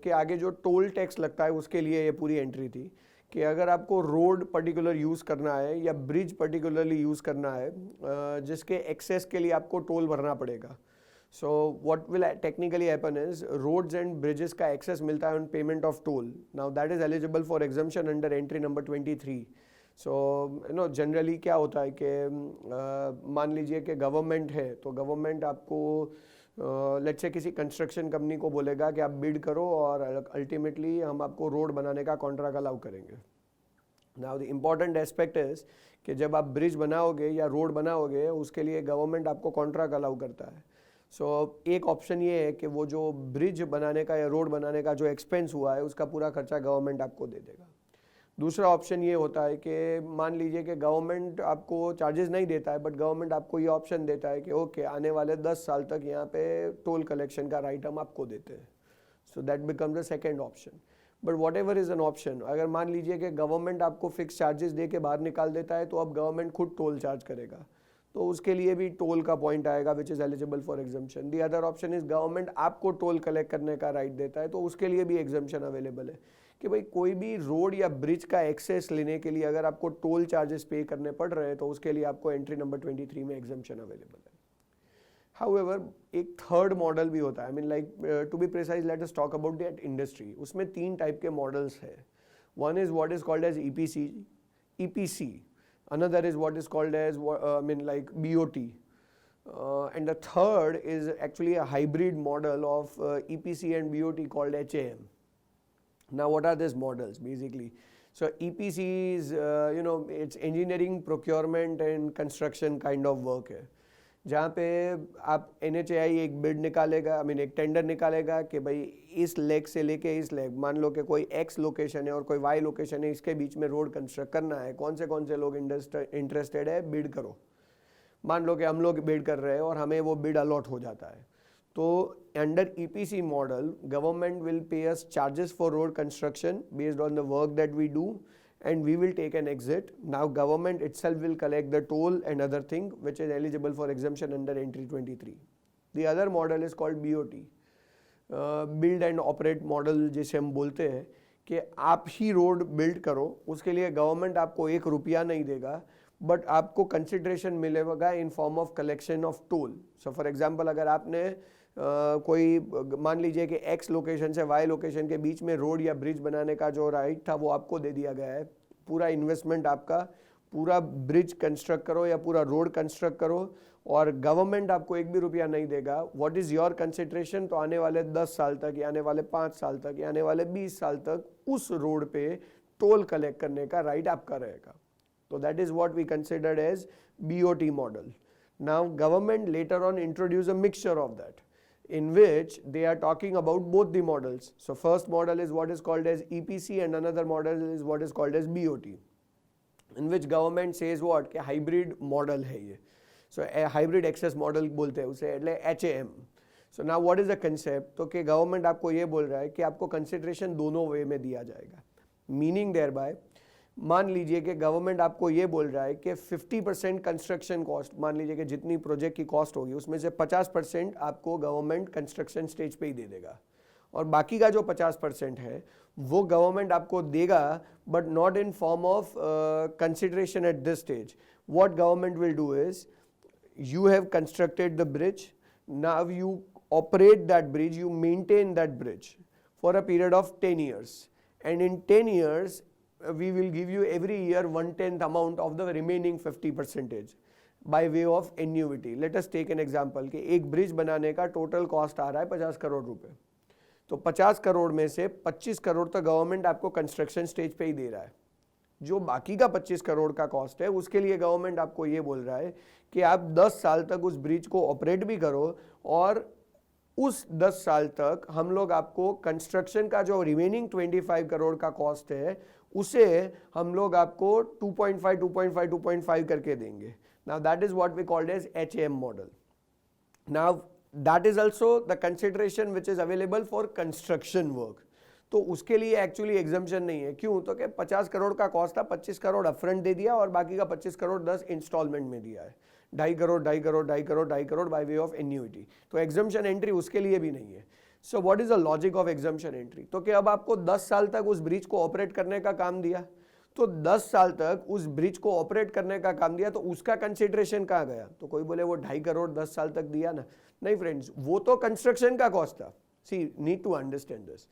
के आगे जो toll tax लगता है उसके लिए ये पूरी entry थी कि अगर आपको रोड पर्टिकुलर यूज़ करना है या ब्रिज पर्टिकुलरली यूज़ करना है जिसके एक्सेस के लिए आपको टोल भरना पड़ेगा. So what will technically happen is roads and bridges का एक्सेस मिलता है on payment of toll. Now that is eligible for exemption under entry number 23. So you know generally क्या होता है कि मान लीजिए कि गवर्नमेंट है तो गवर्नमेंट आपको लेट्स से किसी कंस्ट्रक्शन कंपनी को बोलेगा कि आप बिड करो और अल्टीमेटली हम आपको रोड बनाने का कॉन्ट्रैक्ट अलाउ करेंगे। Now the important aspect is कि जब आप ब्रिज बनाओगे या रोड बनाओगे उसके लिए गवर्नमेंट आपको कॉन्ट्रैक्ट अलाउ करता है। सो एक ऑप्शन ये है कि वो जो ब्रिज बनाने का या रोड बनाने का जो एक्सपेंस हुआ है उसका पूरा खर्चा गवर्नमेंट आपको दे देगा। दूसरा ऑप्शन ये होता है कि मान लीजिए कि गवर्नमेंट आपको चार्जेस नहीं देता है, बट गवर्नमेंट आपको ये ऑप्शन देता है कि ओके आने वाले 10 साल तक यहाँ पे टोल कलेक्शन का राइट हम आपको देते हैं। So that becomes the second option. But what ever is an option, अगर मान लीजिए कि गवर्नमेंट आपको फिक्स चार्जेस दे के बाहर निकाल देता है तो अब गवर्नमेंट खुद टोल चार्ज करेगा, तो उसके लिए भी टोल का पॉइंट आएगा which is eligible for exemption. The other option is government आपको टोल कलेक्ट करने का राइट देता है, तो उसके लिए भी एग्जम्पशन अवेलेबल है कि भाई कोई भी रोड या ब्रिज का एक्सेस लेने के लिए अगर आपको टोल चार्जेस पे करने पड़ रहे हैं तो उसके लिए आपको एंट्री नंबर 23 में एग्जम्पशन अवेलेबल है। हाउएवर एक थर्ड मॉडल भी होता है, I mean like to be precise let us talk about that industry. उसमें 3 टाइप के मॉडल्स है। One is what is called as EPC, another is what is called as like BOT, and the third is actually a hybrid model of EPC and BOT called HAM. Now what are these models basically? So EPC is it's engineering, procurement and construction kind of work है, जहाँ पे आप NHAI एक bid निकालेगा, एक tender निकालेगा कि भाई इस लेग से लेके इस लेग, मान लो कि कोई X लोकेशन है और कोई Y लोकेशन है, इसके बीच में रोड कंस्ट्रक्ट करना है, कौन से लोग इंटरेस्टेड है, बिड करो। मान लो कि हम लोग बिड कर रहे हैं और हमें वो बिड अलॉट हो जाता है, तो under EPC model government will pay us charges for road construction based on the work that we do, and we will take an exit. Now government itself will collect the toll and other thing which is eligible for exemption under entry 23. The other model is called BOT, build and operate model, जिसे हम बोलते हैं कि आप ही road build करो, उसके लिए government आपको 1 रुपया नहीं देगा, बट आपको कंसिडरेशन मिलेगा इन form of collection of toll. So for example अगर आपने कोई मान लीजिए कि X लोकेशन से Y लोकेशन के बीच में रोड या ब्रिज बनाने का जो राइट था वो आपको दे दिया गया है, पूरा इन्वेस्टमेंट आपका, पूरा ब्रिज कंस्ट्रक्ट करो या पूरा रोड कंस्ट्रक्ट करो और गवर्नमेंट आपको 1 भी रुपया नहीं देगा। What is your consideration? तो आने वाले 10 साल तक या आने वाले 5 साल तक या आने वाले 20 साल तक उस रोड पे टोल कलेक्ट करने का राइट आपका रहेगा। तो that is what we considered as BOT model. Now government later on introduce a mixture of that, in which they are talking about both the models. So first model is what is called as EPC and another model is what is called as BOT, in which government says what कि hybrid model है ये, so a hybrid access model बोलते हैं उसे, એટલે HAM. So now what is the concept? तो कि government आपको ये बोल रहा है कि आपको consideration दोनों वे में दिया जाएगा, meaning thereby मान लीजिए कि गवर्नमेंट आपको ये बोल रहा है कि 50% कंस्ट्रक्शन कॉस्ट, मान लीजिए कि जितनी प्रोजेक्ट की कॉस्ट होगी उसमें से 50% आपको गवर्नमेंट कंस्ट्रक्शन स्टेज पे ही दे देगा, और बाकी का जो 50% है वो गवर्नमेंट आपको देगा but not in form of consideration at this stage. What government will do is, you have constructed the bridge, now you operate that bridge, you maintain that bridge for a period of 10 years, and in 10 years we will give you every year 1/10 amount of the remaining 50% by way of annuity. Let us take an example कि एक bridge बनाने का total cost आ रहा है 50 करोड़ रुपए, तो 50 करोड़ में से 25 करोड़ तो गवर्नमेंट आपको कंस्ट्रक्शन स्टेज पे ही दे रहा है, जो बाकी का 25 करोड़ का कॉस्ट है उसके लिए गवर्नमेंट आपको ये बोल रहा है कि आप 10 साल तक उस ब्रिज को ऑपरेट भी करो, और उस 10 साल तक हम लोग आपको कंस्ट्रक्शन का जो रिमेनिंग 25 करोड़ का कॉस्ट है उसे हम लोग आपको 2.5 करके देंगे. Now that is what we called as HAM model. Now that is also the consideration which is available for construction work. तो उसके लिए एक्चुअली एग्जम्पशन नहीं है. क्यों? तो कि 50 करोड़ का कॉस्ट था, 25 करोड़ अपफ्रंट दे दिया और बाकी का 25 करोड़ 10 इंस्टॉलमेंट में दिया है, 2.5 crore bye way of annuity. तो एग्जम्पशन एंट्री उसके लिए भी नहीं है. So what is the logic of exemption entry? तो कि अब आपको 10 साल तक उस ब्रिज को ऑपरेट करने का काम दिया, तो 10 साल तक उस ब्रिज को ऑपरेट करने का काम दिया, तो उसका कंसिडरेशन कहाँ गया? तो कोई बोले वो 2.5 करोड़ 10 साल तक दिया ना. नहीं फ्रेंड्स, वो तो कंस्ट्रक्शन का कॉस्ट था. सी नीड टू अंडरस्टैंड दिस.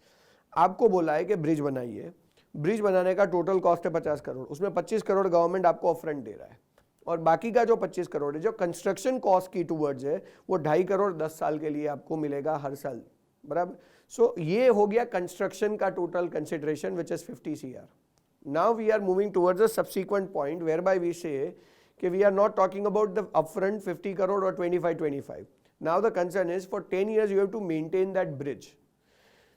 आपको बोला है कि ब्रिज बनाइए, ब्रिज बनाने का टोटल कॉस्ट है 50 करोड़, उसमें 25 करोड़ गवर्नमेंट आपको अपफ्रंट दे रहा है. और बाकी का जो 25 करोड़ है जो कंस्ट्रक्शन कॉस्ट की टूवर्ड्स है वो 2.5 करोड़ 10 साल के लिए आपको मिलेगा हर साल, बराबर। सो ये हो गया कंस्ट्रक्शन का total consideration which is 50 CR। Now we are moving towards a subsequent point where by we say कि we are not talking about the upfront 50 crore और 25. Now the concern is for 10 years you have to maintain that bridge.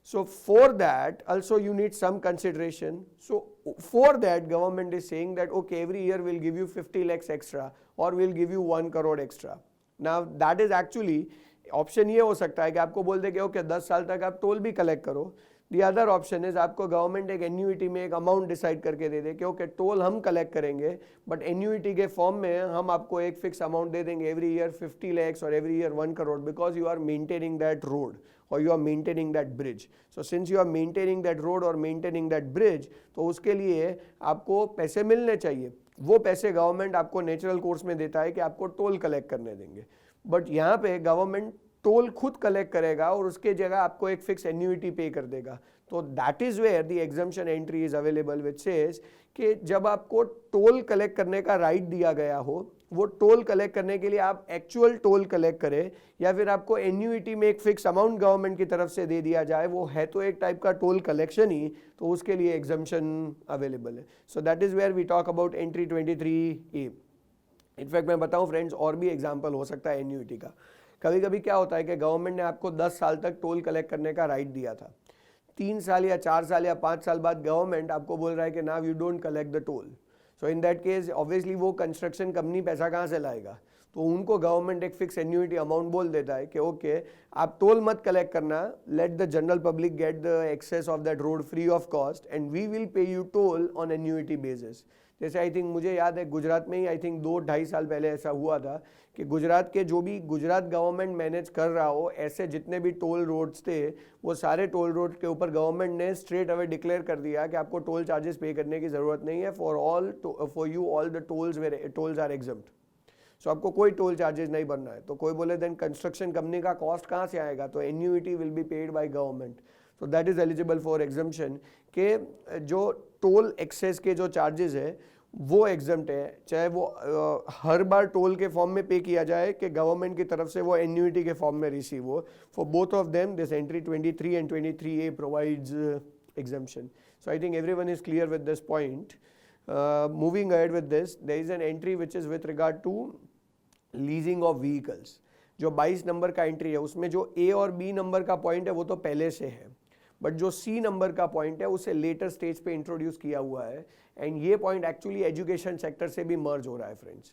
So for that also you need some consideration. So for that government is saying that okay, every year we'll give you 50 lakhs extra or we'll give you 1 crore extra. Now that is actually option ये हो सकता है कि आपको बोल दे कि okay 10 साल तक आप टोल भी कलेक्ट करो। The other option is आपको गवर्नमेंट एक एन्यूटी में एक अमाउंट डिसाइड करके दे दे कि ओके टोल हम कलेक्ट करेंगे बट एन्यूटी के फॉर्म में हम आपको एक फिक्स अमाउंट दे देंगे एवरी ईयर 50 lakhs और every year 1 crore because you are maintaining that road और you are maintaining that bridge. So since you are maintaining that road और मेंटेनिंग दैट ब्रिज तो उसके लिए आपको पैसे मिलने चाहिए। वो पैसे गवर्नमेंट आपको नेचुरल कोर्स में देता है कि आपको टोल कलेक्ट करने देंगे, बट यहाँ पे गवर्नमेंट टोल खुद कलेक्ट करेगा और उसके जगह आपको एक फिक्स एन्यूटी पे कर देगा। तो that is where the exemption entry is available which says कि जब आपको टोल कलेक्ट करने का राइट दिया गया हो वो टोल कलेक्ट करने के लिए आप एक्चुअल टोल कलेक्ट करें या फिर आपको एन्यूटी में एक फिक्स अमाउंट गवर्नमेंट की तरफ से दे दिया जाए, वो है तो एक टाइप का टोल कलेक्शन ही, तो उसके लिए एग्जम्पशन अवेलेबल है। So that is where we talk about entry 23A। In fact मैं बताऊं फ्रेंड्स और भी एग्जाम्पल हो सकता है एन्यूटी का। कभी कभी क्या होता है कि गवर्नमेंट ने आपको 10 साल तक टोल कलेक्ट करने का राइट दिया था, 3 साल या 4 साल या 5 साल बाद गवर्नमेंट आपको बोल रहा है कि now you don't collect the toll. So in that case obviously वो कंस्ट्रक्शन कंपनी पैसा कहाँ से लाएगा, तो उनको गवर्नमेंट एक फिक्स एन्यूटी अमाउंट बोल देता है कि ओके आप टोल मत कलेक्ट करना, let the general public get the access of that road free of cost and we will pay you toll on annuity basis. जैसे आई थिंक मुझे याद है गुजरात में ही आई थिंक 2-2.5 साल पहले ऐसा हुआ था कि गुजरात के जो भी गुजरात गवर्नमेंट मैनेज कर रहा हो ऐसे जितने भी टोल रोड्स थे वो सारे टोल रोड के ऊपर गवर्नमेंट ने स्ट्रेट अवे डिक्लेयर कर दिया कि आपको टोल चार्जेस पे करने की ज़रूरत नहीं है, for you all the tolls are exempt. So आपको कोई टोल चार्जेस नहीं भरना है। तो कोई बोले देन कंस्ट्रक्शन कंपनी का कॉस्ट कहाँ से आएगा, तो annuity will be paid by government, तो that is eligible for exemption के जो टोल एक्सेस के जो चार्जेस है वो एग्जम्प्ट है, चाहे वो हर बार टोल के फॉर्म में पे किया जाए कि गवर्नमेंट की तरफ से वो एन्यूटी के फॉर्म में रिसीव हो। For both of them this entry 23 and 23A provides exemption. So I think everyone is clear with this point. Moving ahead with this, there is an entry which is with regard to leasing of vehicles. जो 22 number का entry है उसमें जो A और B number का point है वो तो पहले से है, बट जो C नंबर का पॉइंट है उसे लेटर स्टेज पे इंट्रोड्यूस किया हुआ है एंड ये पॉइंट एक्चुअली एजुकेशन सेक्टर से भी मर्ज हो रहा है friends.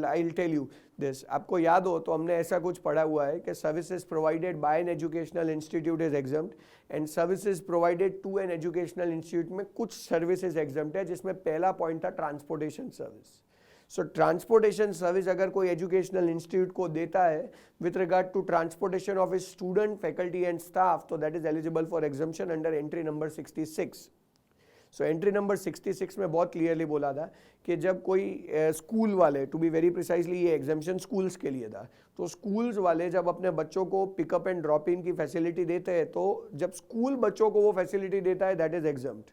I will tell you this, आपको याद हो तो हमने ऐसा कुछ पढ़ा हुआ है कि services provided by an educational institute is exempt and services provided to an educational institute में कुछ सर्विसेज एग्जम्प्ट है, जिसमें पहला पॉइंट था transportation service. So transportation service अगर कोई एजुकेशनल इंस्टीट्यूट को देता है with regard to transportation of his student, faculty and staff, तो that is eligible for exemption under entry number 66। So entry number 66 में बहुत क्लियरली बोला था कि जब कोई स्कूल वाले, टू बी वेरी प्रिसाइजली ये एग्जाम्पशन स्कूल्स के लिए था, तो स्कूल्स वाले जब अपने बच्चों को पिकअप एंड ड्रॉप इन की फैसिलिटी देते हैं तो जब स्कूल बच्चों को वो फैसिलिटी देता है दैट इज एग्जम्प्ट।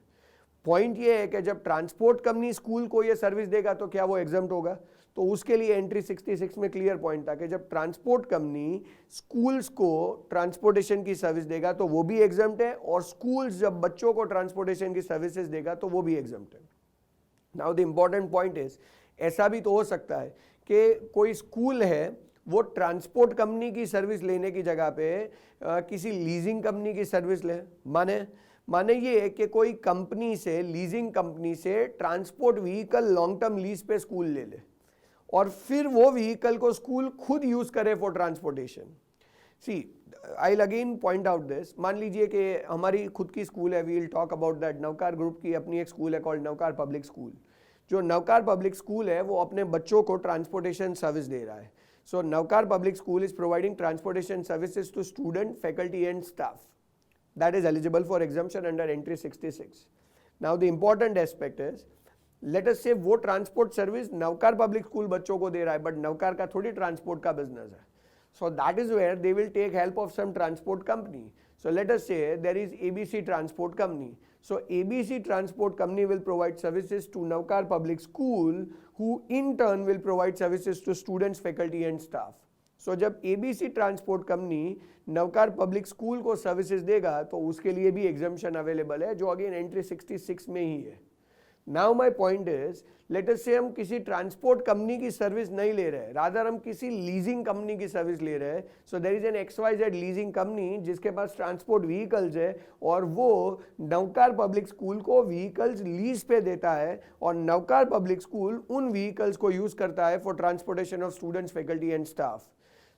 पॉइंट ये है कि जब ट्रांसपोर्ट कंपनी स्कूल को ये सर्विस देगा तो क्या वो एग्जम्प्ट होगा, तो उसके लिए एंट्री 66 में क्लियर पॉइंट था कि जब ट्रांसपोर्ट कंपनी स्कूल्स को ट्रांसपोर्टेशन की सर्विस देगा तो वो भी एग्जम्प्ट है, और स्कूल्स जब बच्चों को ट्रांसपोर्टेशन की सर्विसेज देगा तो वो भी एग्जम्प्ट है। Now the important point is, ऐसा भी तो हो सकता है कि कोई स्कूल है वो ट्रांसपोर्ट कंपनी की सर्विस लेने की जगह पे किसी लीजिंग कंपनी की सर्विस ले। माने ये है कि कोई कंपनी से, लीजिंग कंपनी से transport vehicle long term lease पे स्कूल ले ले और फिर वो व्हीकल को स्कूल खुद यूज करे for transportation. See I again point out this, मान लीजिए कि हमारी खुद की स्कूल है, we will talk about that. Navkar group की अपनी एक स्कूल है कॉल्ड नवकार पब्लिक स्कूल। जो नवकार पब्लिक स्कूल है वो अपने बच्चों को ट्रांसपोर्टेशन सर्विस दे रहा है। So Navkar public school is providing transportation services to student, faculty and staff, that is eligible for exemption under entry 66. Now the important aspect is, let us say वो transport service Navkar public school बच्चों को दे रहा है, but Navkar का थोड़ी transport का business है। So that is where they will take help of some transport company. So let us say there is ABC transport company. So ABC Transport Company will provide services to Navkar Public School, who in turn will provide services to students, faculty and staff. So जब ABC Transport Company Navkar public school को services देगा तो उसके लिए भी exemption available है, जो again entry 66 में ही है. Now my point is, let us से हम किसी ट्रांसपोर्ट कंपनी की सर्विस नहीं ले रहे हैं, रादर हम किसी लीजिंग कंपनी की सर्विस ले रहे हैं. So there is an XYZ leasing company जिसके पास ट्रांसपोर्ट व्हीकल्स है और वो नवकार पब्लिक स्कूल को व्हीकल्स लीज पे देता है और नवकार पब्लिक स्कूल उन व्हीकल्स को यूज करता है for transportation of students, faculty and staff.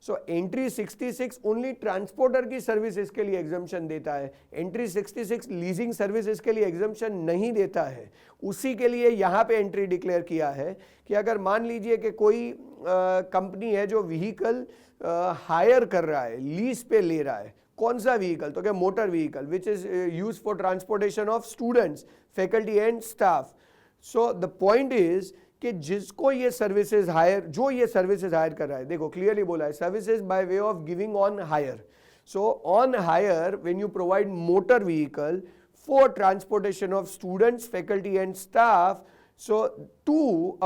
So entry 66 only transporter की सर्विसेज के लिए एग्जम्पशन देता है. एंट्री 66 लीजिंग सर्विसेज के लिए एग्जम्पशन नहीं देता है. उसी के लिए यहाँ पे एंट्री डिक्लेयर किया है कि अगर मान लीजिए कि कोई कंपनी है जो व्हीकल हायर कर रहा है, लीज पे ले रहा है. कौन सा व्हीकल? तो क्या motor vehicle which is use for transportation of students, faculty and staff. So the point is कि जिसको ये सर्विसेज हायर, जो ये सर्विसेज हायर कर रहा है, देखो क्लियरली बोला है services by way of giving on hire. So on hire when you provide motor vehicle for transportation of students, faculty and staff. So to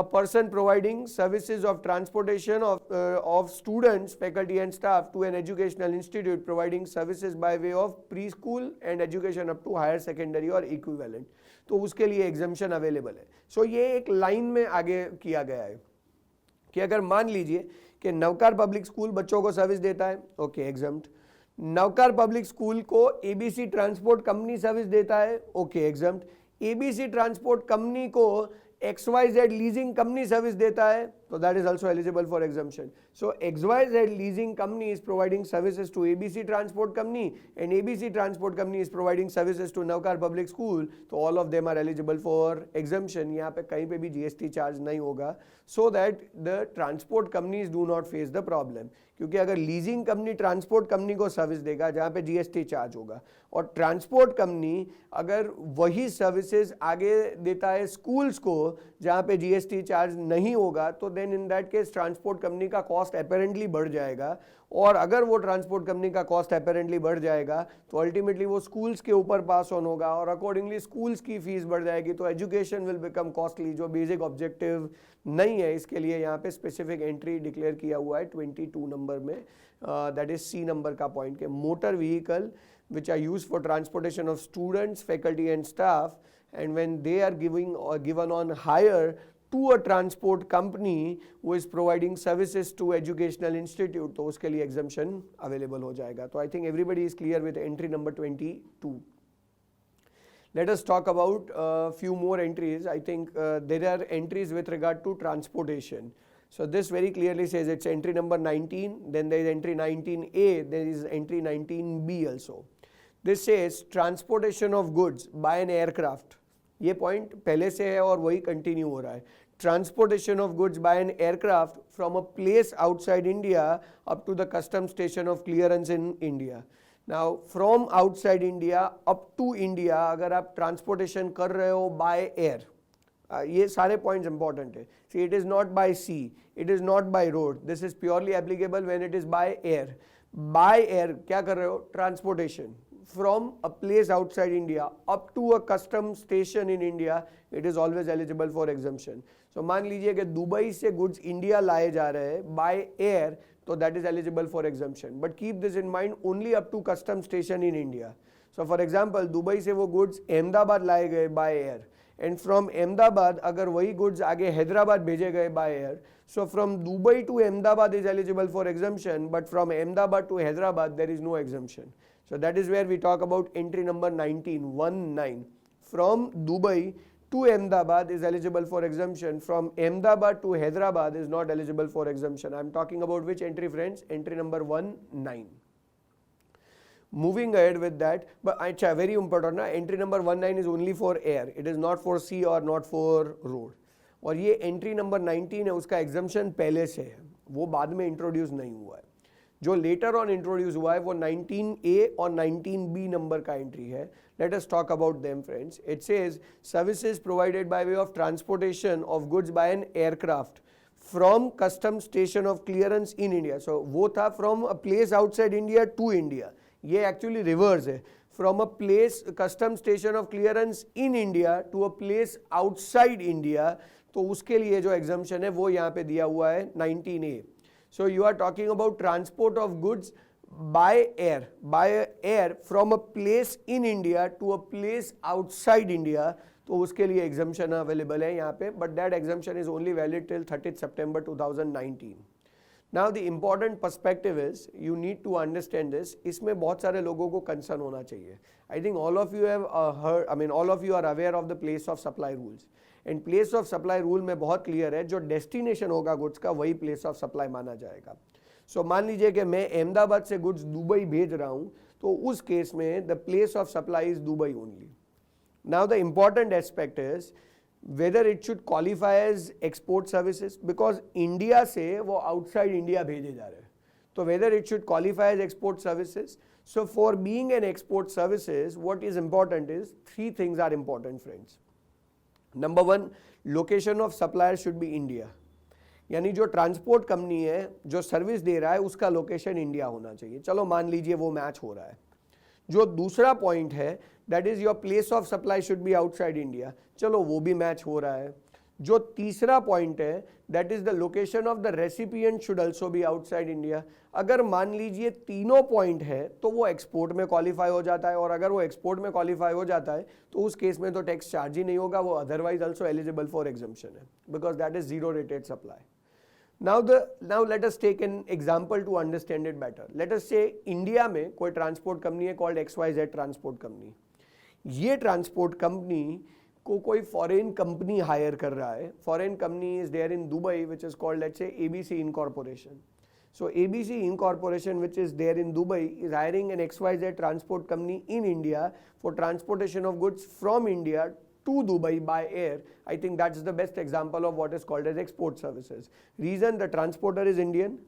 a person providing services of transportation of students, faculty and staff to an educational institute providing services by way of preschool and education up to higher secondary or equivalent. तो उसके लिए exemption available है. So ये एक line में आगे किया गया है कि अगर मान लीजिए कि नवकार पब्लिक स्कूल बच्चों को सर्विस देता है, okay exempt. Navkar public school को एबीसी ट्रांसपोर्ट कंपनी सर्विस देता है, okay exempt. ABC transport company को XYZ लीजिंग कंपनी सर्विस देता है तो that is also eligible for exemption. So XYZ leasing company is providing services to ABC transport company and ABC transport company is providing services to Navkar public school. तो all of them are eligible for exemption. यहाँ पे कहीं पे भी GST charge नहीं होगा, सो that the transport companies do not face the problem. क्योंकि अगर लीजिंग कंपनी ट्रांसपोर्ट कंपनी को सर्विस देगा जहाँ पे GST चार्ज होगा और ट्रांसपोर्ट कंपनी अगर वही सर्विसेज आगे देता है स्कूल्स को जहाँ पे GST चार्ज नहीं होगा, तो then in that case transport company का कॉस्ट अपेरेंटली बढ़ जाएगा. और अगर वो ट्रांसपोर्ट कंपनी का कॉस्ट अपेरेंटली बढ़ जाएगा तो अल्टीमेटली वो स्कूल्स के ऊपर पास ऑन होगा और अकॉर्डिंगली स्कूल्स की फीस बढ़ जाएगी. तो एजुकेशन विल बिकम कॉस्टली, जो बेसिक ऑब्जेक्टिव नहीं है. इसके लिए यहाँ पे स्पेसिफिक एंट्री डिक्लेयर किया हुआ है 22 नंबर में, दैट इज C नंबर का पॉइंट के motor vehicle which are used for transportation of students, faculty and staff, and when they are given on hire to a transport company who is providing services to educational institute, तो उसके लिए exemption available हो जाएगा. तो I think everybody is clear with entry number 22. Let us talk about few more entries. I think there are entries with regard to transportation. So this very clearly says it's entry number 19, then there is entry 19A, there is entry 19B also. This says transportation of goods by an aircraft. ये point पहले से है और वही continue हो रहा है. Transportation of goods by an aircraft from a place outside India up to the custom station of clearance in India. Now from outside India up to India अगर आप ट्रांसपोर्टेशन कर रहे हो by air, ये सारे पॉइंट्स इंपॉर्टेंट है. See, it is not by sea, it is not by road. This is purely applicable when it is by air. By air क्या कर रहे हो? Transportation from a place outside India up to a custom station in India, it is always eligible for exemption. So मान लीजिए कि Dubai से goods India लाए जा रहे हैं by air, तो that is eligible for exemption. But keep this in mind, only up to custom station in India. So for example, Dubai से वो goods अहमदाबाद लाए गए by air, and from Ahmedabad अगर वही goods आगे हैदराबाद भेजे गए by air, so from Dubai to Ahmedabad is eligible for exemption, but from Ahmedabad to Hyderabad there is no exemption. So that is where we talk about entry number 19. From Dubai to Ahmedabad is eligible for exemption. From Ahmedabad to Hyderabad is not eligible for exemption. I am talking about which entry, friends? Entry number 19. Moving ahead with that, but achha, very important na, entry number 19 is only for air. It is not for sea or not for road. और ये entry number 19 है, उसका exemption पहले से है, वो बाद में introduce नहीं हुआ है. जो later on introduce हुआ है वो 19A और 19B नंबर का एंट्री है. Let us talk about them, friends. It says services provided by way of transportation of goods by an aircraft from custom station of clearance in India. So वो था from a place outside India to India. ये actually reverse है. from a place custom station of clearance in India to a place outside India, तो उसके लिए जो exemption है वो यहाँ पे दिया हुआ है 19A. So you are talking about transport of goods by air from a place in India to a place outside India, तो उसके लिए exemption available है यहाँ पे, but that exemption is only valid till 30th September 2019. Now the important perspective is you need to understand this. इसमें बहुत सारे लोगों को concern होना चाहिए. I think all of you have heard, I mean all of you are aware of the place of supply rules. And place of supply rule में बहुत clear है, जो destination होगा goods का वही place of supply माना जाएगा. So मान लीजिए कि मैं अहमदाबाद से goods दुबई भेज रहा हूँ, तो उस केस में the place of supply is Dubai only. Now the important aspect is whether it should qualify as export services, because India से वो outside India भेजे जा रहे हैं, तो whether it should qualify as export services. So for being an export services, what is important is three things are important, friends. Number one, location of supplier should be India. यानी जो transport company है जो service दे रहा है उसका location India होना चाहिए. चलो मान लीजिए वो मैच हो रहा है. जो दूसरा पॉइंट है that is your place of supply should be outside India, चलो वो भी मैच हो रहा है. जो तीसरा पॉइंट है that is the location of the recipient should also be outside India. अगर मान लीजिए तीनों पॉइंट है तो वो एक्सपोर्ट में क्वालिफाई हो जाता है, और अगर वो एक्सपोर्ट में क्वालिफाई हो जाता है तो उस केस में तो टैक्स चार्ज ही नहीं होगा, वो otherwise also eligible for exemption है, because that is zero rated supply. Now let us take an example to understand it better. Let us say India में कोई ट्रांसपोर्ट कंपनी है called XYZ ट्रांसपोर्ट कंपनी. ये transport company को कोई foreign company hire कर रहा है. Foreign company is there in Dubai which is called let's say ABC incorporation. So ABC Incorporation, which is there in Dubai, is hiring an XYZ transport company in India for transportation of goods from India to Dubai by air. I think that's the best example of what is called as export services. Reason, the transporter is Indian,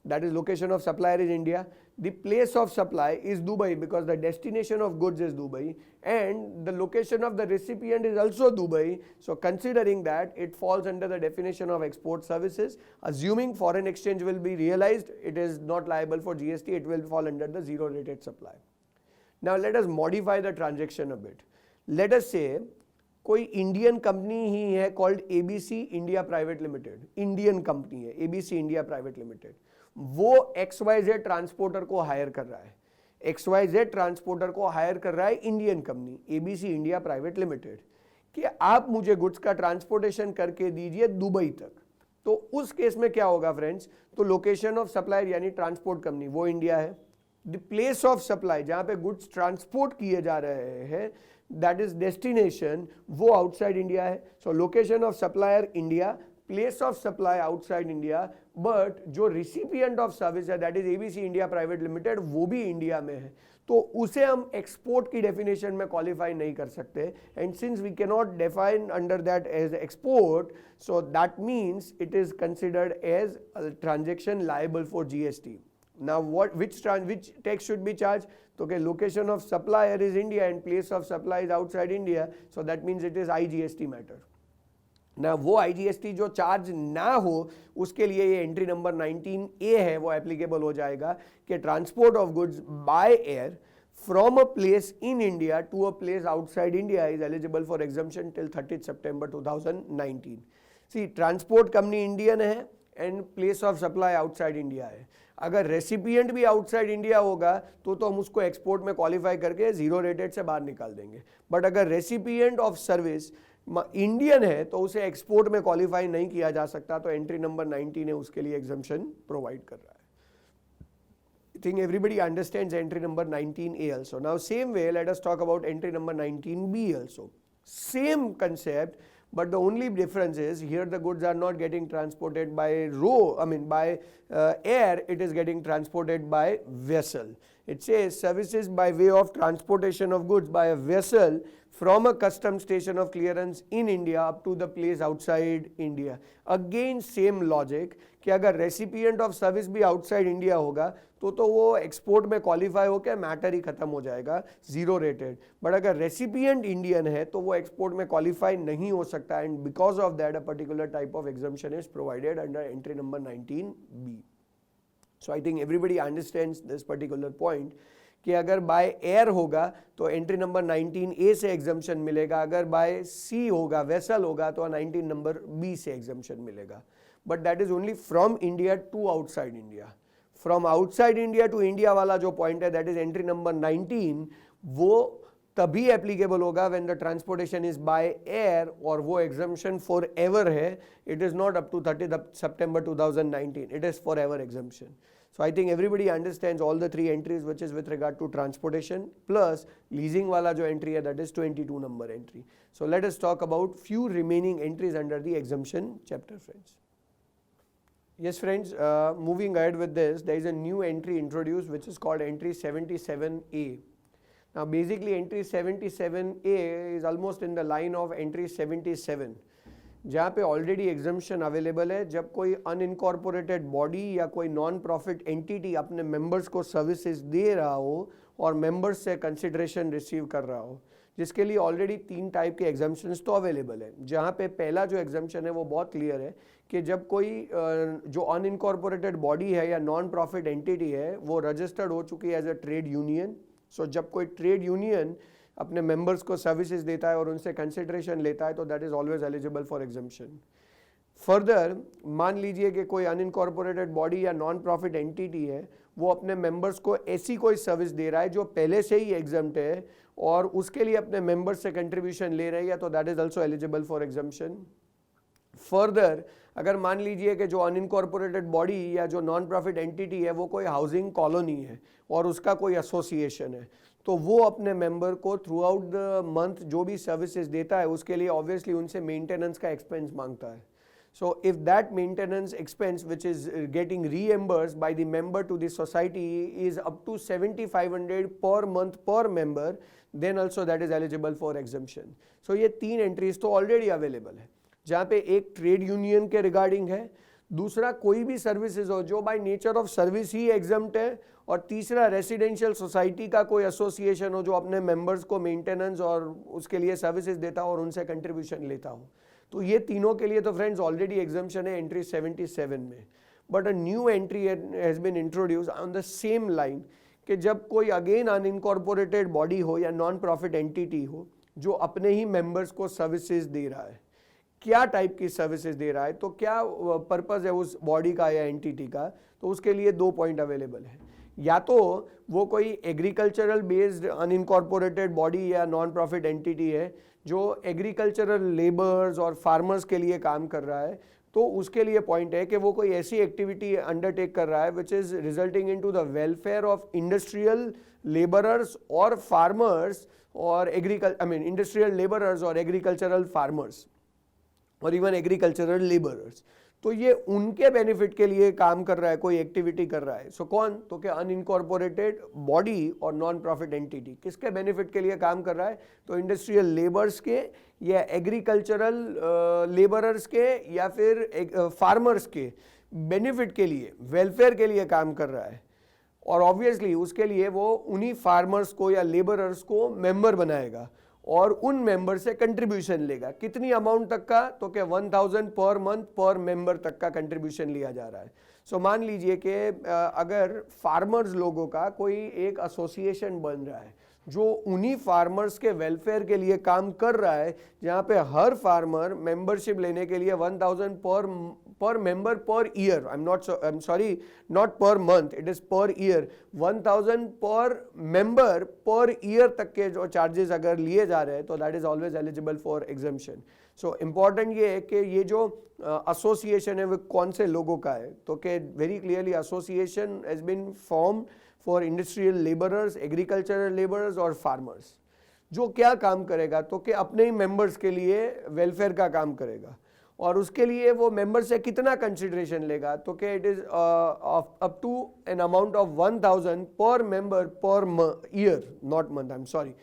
that is location of supplier is India. The place of supply is Dubai because the destination of goods is Dubai, and the location of the recipient is also Dubai. So considering that, it falls under the definition of export services. Assuming foreign exchange will be realized, it is not liable for GST, it will fall under the zero rated supply. Now let us modify the transaction a bit. Let us say कोई Indian company ही है called ABC India private limited. Indian company है ABC India private limited. वो XYZ transporter को higher कर रहा है. XYZ transporter को higher कर रहा है Indian company ABC India private limited कि आप मुझे गुड्स का ट्रांसपोर्टेशन करके दीजिए दुबई तक. तो उस केस में क्या होगा फ्रेंड्स, तो लोकेशन ऑफ सप्लायर यानी ट्रांसपोर्ट कंपनी वो इंडिया है. द प्लेस ऑफ सप्लाई जहां पे गुड्स ट्रांसपोर्ट किए जा रहे हैं that is destination वो outside India है. So location of supplier India, place of supply outside India, but जो recipient of service है that is ABC India Private Limited वो भी इंडिया में है, तो उसे हम एक्सपोर्ट की डेफिनेशन में क्वालिफाई नहीं कर सकते. And since we can not define under that as export, so that means it is considered as transaction liable for GST. Now which tax should be charged? Okay, location of supplier is India and place of supply is outside India, so that means it is IGST matter. Now वो IGST जो charge ना हो उसके लिए ये entry number 19A है वो applicable हो जाएगा कि transport of goods by air from a place in India to a place outside India is eligible for exemption till 30th September 2019. See, transport company Indian है and place of supply outside India है. अगर recipient भी outside India होगा तो हम उसको export में qualify करके जीरो रेटेड से बाहर निकाल देंगे. बट अगर रेसिपिएंट ऑफ सर्विस इंडियन है तो उसे एक्सपोर्ट में क्वालिफाई नहीं किया जा सकता, तो एंट्री नंबर 19 है उसके लिए एग्जम्पशन प्रोवाइड कर रहा है. I think everybody understands entry number 19A also. Now same way let us talk about entry number 19B also. Same concept, but the only difference is here the goods are not getting transported by by air, it is getting transported by vessel. It says services by way of transportation of goods by a vessel from a custom station of clearance in India up to the place outside India. Again same logic कि अगर recipient of service भी outside India होगा तो वो export में qualify होकर matter ही खत्म हो जाएगा, जीरो रेटेड. बट अगर रेसिपिएंट इंडियन है तो वो एक्सपोर्ट में क्वालिफाई नहीं हो सकता, and because of that a particular type of exemption is provided under entry number 19B. So I think everybody understands this particular point कि अगर बाय एयर होगा तो एंट्री नंबर 19A से एग्जम्पशन मिलेगा, अगर बाय सी होगा, वेसल होगा, तो 19 नंबर बी से एग्जम्पशन मिलेगा. But that is only from India to outside India. From outside India to India वाला जो पॉइंट है, दैट इज एंट्री नंबर 19, वो तभी एप्लीकेबल होगा when the transportation is by air, और वो एग्जम्पशन फॉर एवर है. It is not up to 30 September 2019, it is forever exemption. So I think everybody understands all the three entries, which is with regard to transportation plus leasing wala jo entry hai, that is 22 number entry. So let us talk about few remaining entries under the exemption chapter, friends. Yes friends, moving ahead with this, there is a new entry introduced which is called entry 77A. Now basically entry 77A is almost in the line of entry 77, जहाँ पे already exemption available है जब कोई unincorporated body या कोई non profit entity अपने members को services दे रहा हो और मेंबर्स से कंसिडरेशन रिसीव कर रहा हो, जिसके लिए ऑलरेडी 3 टाइप के एग्जम्पशंस तो अवेलेबल है. जहाँ पे पहला जो एग्जम्पशन है वो बहुत क्लियर है कि जब कोई जो अनइनकॉर्पोरेटेड बॉडी है या नॉन प्रॉफिट एंटिटी है वो रजिस्टर्ड हो चुकी है एज अ ट्रेड यूनियन. सो जब कोई ट्रेड यूनियन अपने मेंबर्स को सर्विसेज देता है और उनसे कंसिडरेशन लेता है तो that is always eligible for exemption. Further मान लीजिए कि कोई अनइनकॉर्पोरेटेड बॉडी या नॉन प्रॉफिट एंटिटी है, वो अपने मेंबर्स को ऐसी कोई सर्विस दे रहा है जो पहले से ही एग्जम्प्ट है और उसके लिए अपने मेंबर्स से कंट्रीब्यूशन ले रही है, तो that is also eligible for exemption. Further अगर मान लीजिए कि जो अनइनकॉर्पोरेटेड बॉडी या जो नॉन प्रॉफिट एंटिटी है वो कोई हाउसिंग कॉलोनी है और उसका कोई एसोसिएशन है, तो वो अपने मेंबर को थ्रू आउट द मंथ जो भी सर्विसेज देता है उसके लिए ऑब्वियसली उनसे मेंटेनेंस का एक्सपेंस मांगता है. So if that maintenance expense which is getting reimbursed by the member to the society is up to 7500 per month per member, then also that is eligible for exemption. So ये 3 entries तो already available है, जहाँ पे एक trade union के regarding है, दूसरा कोई भी सर्विसेज हो जो by nature of service he exempt है, और तीसरा रेसिडेंशियल सोसाइटी का कोई एसोसिएशन हो जो अपने मेंबर्स को मेंटेनेंस और उसके लिए सर्विसेज देता हो और उनसे कंट्रीब्यूशन लेता हो. तो ये तीनों के लिए तो फ्रेंड्स ऑलरेडी एग्जम्पशन है एंट्री 77 में. But a new entry has been introduce on the same line कि जब कोई अगेन अनइनकॉर्पोरेटेड बॉडी हो या नॉन प्रॉफिट एंटिटी हो जो अपने ही मेंबर्स को सर्विसेज दे रहा है. क्या टाइप की सर्विसेज दे रहा है, तो क्या पर्पस है उस बॉडी का या एंटिटी का, तो उसके लिए 2 पॉइंट अवेलेबल है. या तो वो कोई एग्रीकल्चरल बेस्ड अनइनकॉर्पोरेटेड बॉडी या नॉन प्रॉफिट एंटिटी है जो एग्रीकल्चरल लेबर्स और फार्मर्स के लिए काम कर रहा है, तो उसके लिए पॉइंट है कि वो कोई ऐसी एक्टिविटी अंडरटेक कर रहा है which is resulting into the welfare of industrial labourers और फार्मर्स और इंडस्ट्रियल लेबरर्स और एग्रीकल्चरल फार्मर्स और इवन एग्रीकल्चरल लेबरर्स. तो ये उनके बेनिफिट के लिए काम कर रहा है, कोई एक्टिविटी कर रहा है. सो कौन, तो क्या अनइनकॉर्पोरेटेड बॉडी और नॉन प्रॉफिट एंटिटी किसके बेनिफिट के लिए काम कर रहा है, तो इंडस्ट्रियल लेबर्स के या एग्रीकल्चरल लेबरर्स के या फिर फार्मर्स के बेनिफिट के लिए, वेलफेयर के लिए काम कर रहा है. और ऑब्वियसली उसके लिए वो उन्हीं फार्मर्स को या लेबरर्स को मेंबर बनाएगा और उन मेंबर से कंट्रीब्यूशन लेगा. कितनी अमाउंट तक का, तो क्या 1000 पर मंथ पर मेंबर तक का कंट्रीब्यूशन लिया जा रहा है. सो मान लीजिए कि अगर फार्मर्स लोगों का कोई एक एसोसिएशन बन रहा है जो उन्हीं फार्मर्स के वेलफेयर के लिए काम कर रहा है, जहाँ पे हर फार्मर मेंबरशिप लेने के लिए 1000 per member per year, I'm sorry, not per month, it is per year, 1000 per member per year तक के जो चार्जेस अगर लिए जा रहे हैं तो that is always eligible for exemption. So important ये है कि ये जो एसोसिएशन है वो कौन से लोगों का है, तो कि very clearly association has been formed for industrial laborers, agricultural laborers और farmers. जो क्या काम करेगा, तो कि अपने ही मेंबर्स के लिए वेलफेयर का काम करेगा और उसके लिए वो मेंबर से कितना कंसिडरेशन लेगा, तो कि it is up to an amount of 1000 per member per year, not month, I am sorry.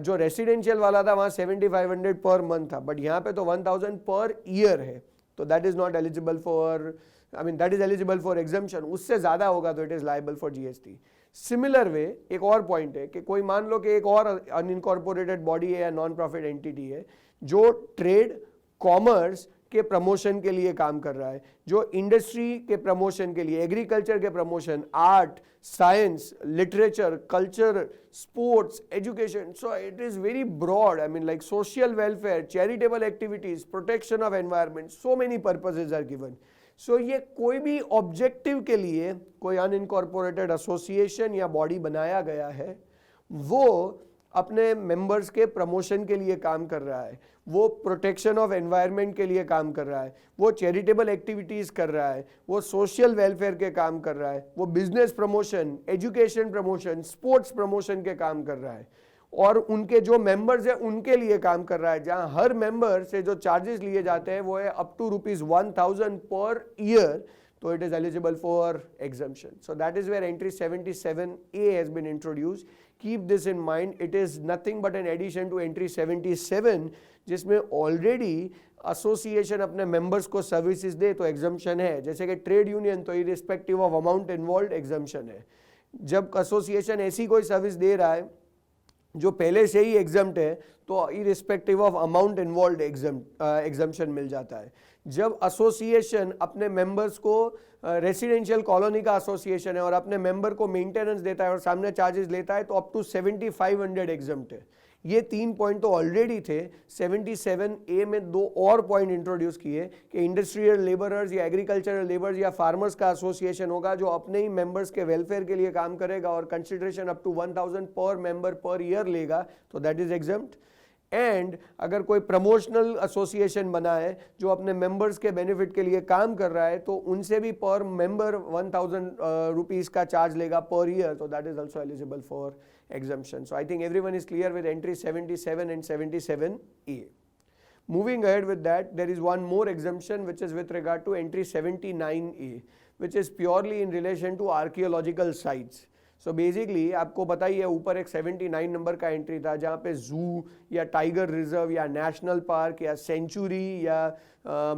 जो रेसिडेंशियल वाला था वहाँ 7500 पर मंथ था, बट यहाँ पे तो 1000 पर ईयर है, तो that is not eligible for, that is eligible for exemption. उससे ज़्यादा होगा तो it is liable for GST. Similar way एक और पॉइंट है कि कोई मान लो कि एक और अनइनकॉर्पोरेटेड बॉडी है या नॉन प्रॉफिट एंटिटी है जो ट्रेड, कॉमर्स, के प्रमोशन के लिए काम कर रहा है, जो इंडस्ट्री के प्रमोशन के लिए, एग्रीकल्चर के promotion, art, science, literature, culture, sports, education. So it is very broad. I mean, like social welfare, charitable activities, protection of environment, so many purposes are given. So ये कोई भी objective के लिए कोई unincorporated association या body बनाया गया है, वो अपने मेंबर्स के प्रमोशन के लिए काम कर रहा है, वो प्रोटेक्शन ऑफ एनवायरनमेंट के लिए काम कर रहा है, वो चैरिटेबल एक्टिविटीज़ कर रहा है, वो सोशल वेलफेयर के काम कर रहा है, वो business promotion, education promotion, sports promotion के काम कर रहा है, और उनके जो मेंबर्स हैं उनके लिए काम कर रहा है, जहां हर मेंबर से जो चार्जेस लिए जाते हैं वो है up to ₹1000 per year. So it is eligible for exemption. So that is where entry 77A has been introduced. Keep this in mind. It is nothing but an addition to entry 77, जिसमें already association अपने members को services दे तो exemption है. जैसे कि trade union तो irrespective of amount involved exemption है. जब association ऐसी कोई service दे रहा है जो पहले से ही exempt है तो irrespective of amount involved exemption मिल जाता है. जब एसोसिएशन अपने मेंबर्स को रेसिडेंशियल कॉलोनी का एसोसिएशन है और अपने मेंबर को मेंटेनेंस देता है और सामने चार्जेस लेता है तो अप टू 7500 एग्जम्प्ट है. ये 3 पॉइंट तो ऑलरेडी थे. 77A में 2 और पॉइंट इंट्रोड्यूस किए कि इंडस्ट्रियल लेबरर्स या एग्रीकल्चरल लेबर्स या फार्मर्स का एसोसिएशन होगा जो अपने ही मेंबर्स के वेलफेयर के लिए काम करेगा और consideration up to 1000 per member per year लेगा, तो दैट इज एग्जम्प्ट. एंड अगर कोई प्रमोशनल एसोसिएशन बना है जो अपने मेंबर्स के बेनिफिट के लिए काम कर रहा है तो उनसे भी पर मेंबर 1000 रुपीस का चार्ज लेगा पर ईयर, तो that is also eligible for exemption. So I think everyone is clear with entry 77 and 77A. Moving ahead with that, there is one more exemption which is with regard to entry 79A, which is purely in relation to archaeological sites. So basically आपको पता ही है ऊपर एक 79 number का entry था जहाँ पे जू या टाइगर रिजर्व या नेशनल पार्क या सेंचुरी या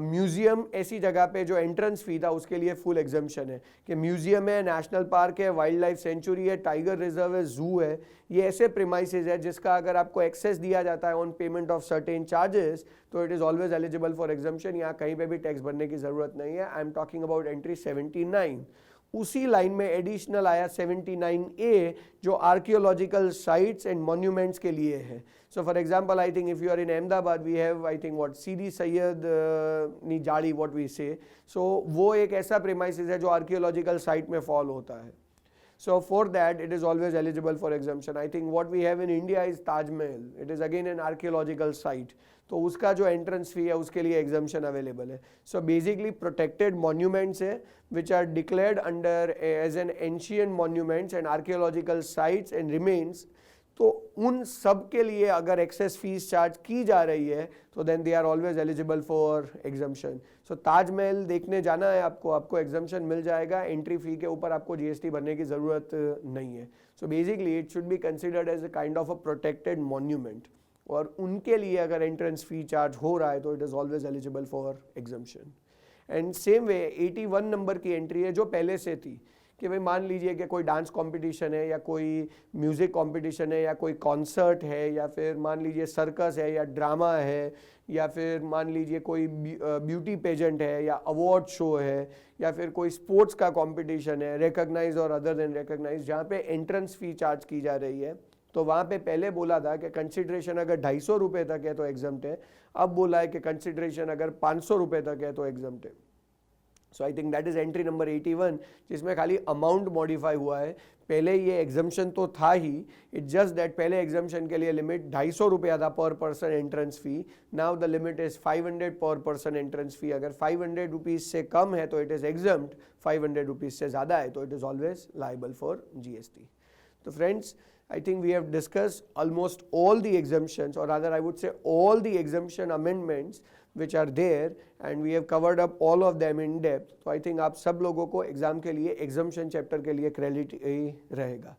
म्यूजियम ऐसी जगह पे जो एंट्रेंस फी था उसके लिए फुल एग्जम्पशन है कि म्यूजियम है, नेशनल पार्क है, वाइल्ड लाइफ सेंचुरी है, टाइगर रिजर्व है, जू है, ये ऐसे प्रीमाइसेस है जिसका अगर आपको एक्सेस दिया जाता है on payment of certain charges तो it is always eligible for exemption. यहाँ कहीं पे भी टैक्स भरने की जरूरत नहीं है. आई एम टॉकिंग अबाउट एंट्री 79. उसी लाइन में एडिशनल आया 79A जो आर्कियोलॉजिकल साइट्स एंड मॉन्यूमेंट्स के लिए है. So for example I think if you are in Ahmedabad we have I think what Sidi Saiyyed नी जाड़ी व्हाट वी से. सो वो एक ऐसा प्रीमाइसेस है जो आर्कियोलॉजिकल साइट में फॉल होता है. So for that it is always eligible for exemption. I think what we have in India is Taj Mahal. It is again an archaeological site. तो उसका जो एंट्रेंस फी है उसके लिए एग्जम्पशन अवेलेबल है. सो बेसिकली प्रोटेक्टेड मॉन्यूमेंट्स है which are declared under as an ancient monuments and archaeological sites and remains. तो उन सब के लिए अगर एक्सेस फीस चार्ज की जा रही है तो then they are always eligible for exemption. So Taj Mahal देखने जाना है आपको एग्जम्पशन मिल जाएगा. एंट्री फी के ऊपर आपको GST भरने की ज़रूरत नहीं है. So basically it should be considered as a kind of a protected monument और उनके लिए अगर एंट्रेंस फी चार्ज हो रहा है तो it is always eligible for exemption. And same way 81 number की एंट्री है जो पहले से थी कि भाई मान लीजिए कि कोई डांस कंपटीशन है या कोई म्यूज़िक कंपटीशन है या कोई कॉन्सर्ट है या फिर मान लीजिए सर्कस है या ड्रामा है या फिर मान लीजिए कोई ब्यूटी पेजेंट है या अवार्ड शो है या फिर कोई स्पोर्ट्स का कंपटीशन है, रिकॉग्नाइज और अदर देन रिकॉग्नाइज, जहाँ पे एंट्रेंस फ़ी चार्ज की जा रही है. तो वहाँ पे पहले बोला था कि कंसिडरेशन अगर 250 रुपये तक है तो एग्जम्प्ट है. अब बोला है कि कंसिडरेशन अगर 500 रुपये तक है तो एग्जम्प्ट है. So I think that is entry number 81 जिसमें खाली अमाउंट मॉडिफाई हुआ है. पहले ये एग्जम्पशन तो था ही, इट जस्ट दैट पहले एग्जम्पशन के लिए लिमिट 250 रुपया था पर person entrance fee. Now the limit is 500 पर पर्सन एंट्रेंस फी. अगर 500 रुपीज़ से कम है तो इट इज़ एग्जम्प्ट, 500 रुपीज़ से ज़्यादा है तो it is always liable for GST. तो friends, I think we have discussed almost all the exemptions, or rather I would say all the exemption amendments which are there, and we have covered up all of them in depth. So I think आप सब लोगों को exam के लिए exemption chapter के लिए credit रहेगा.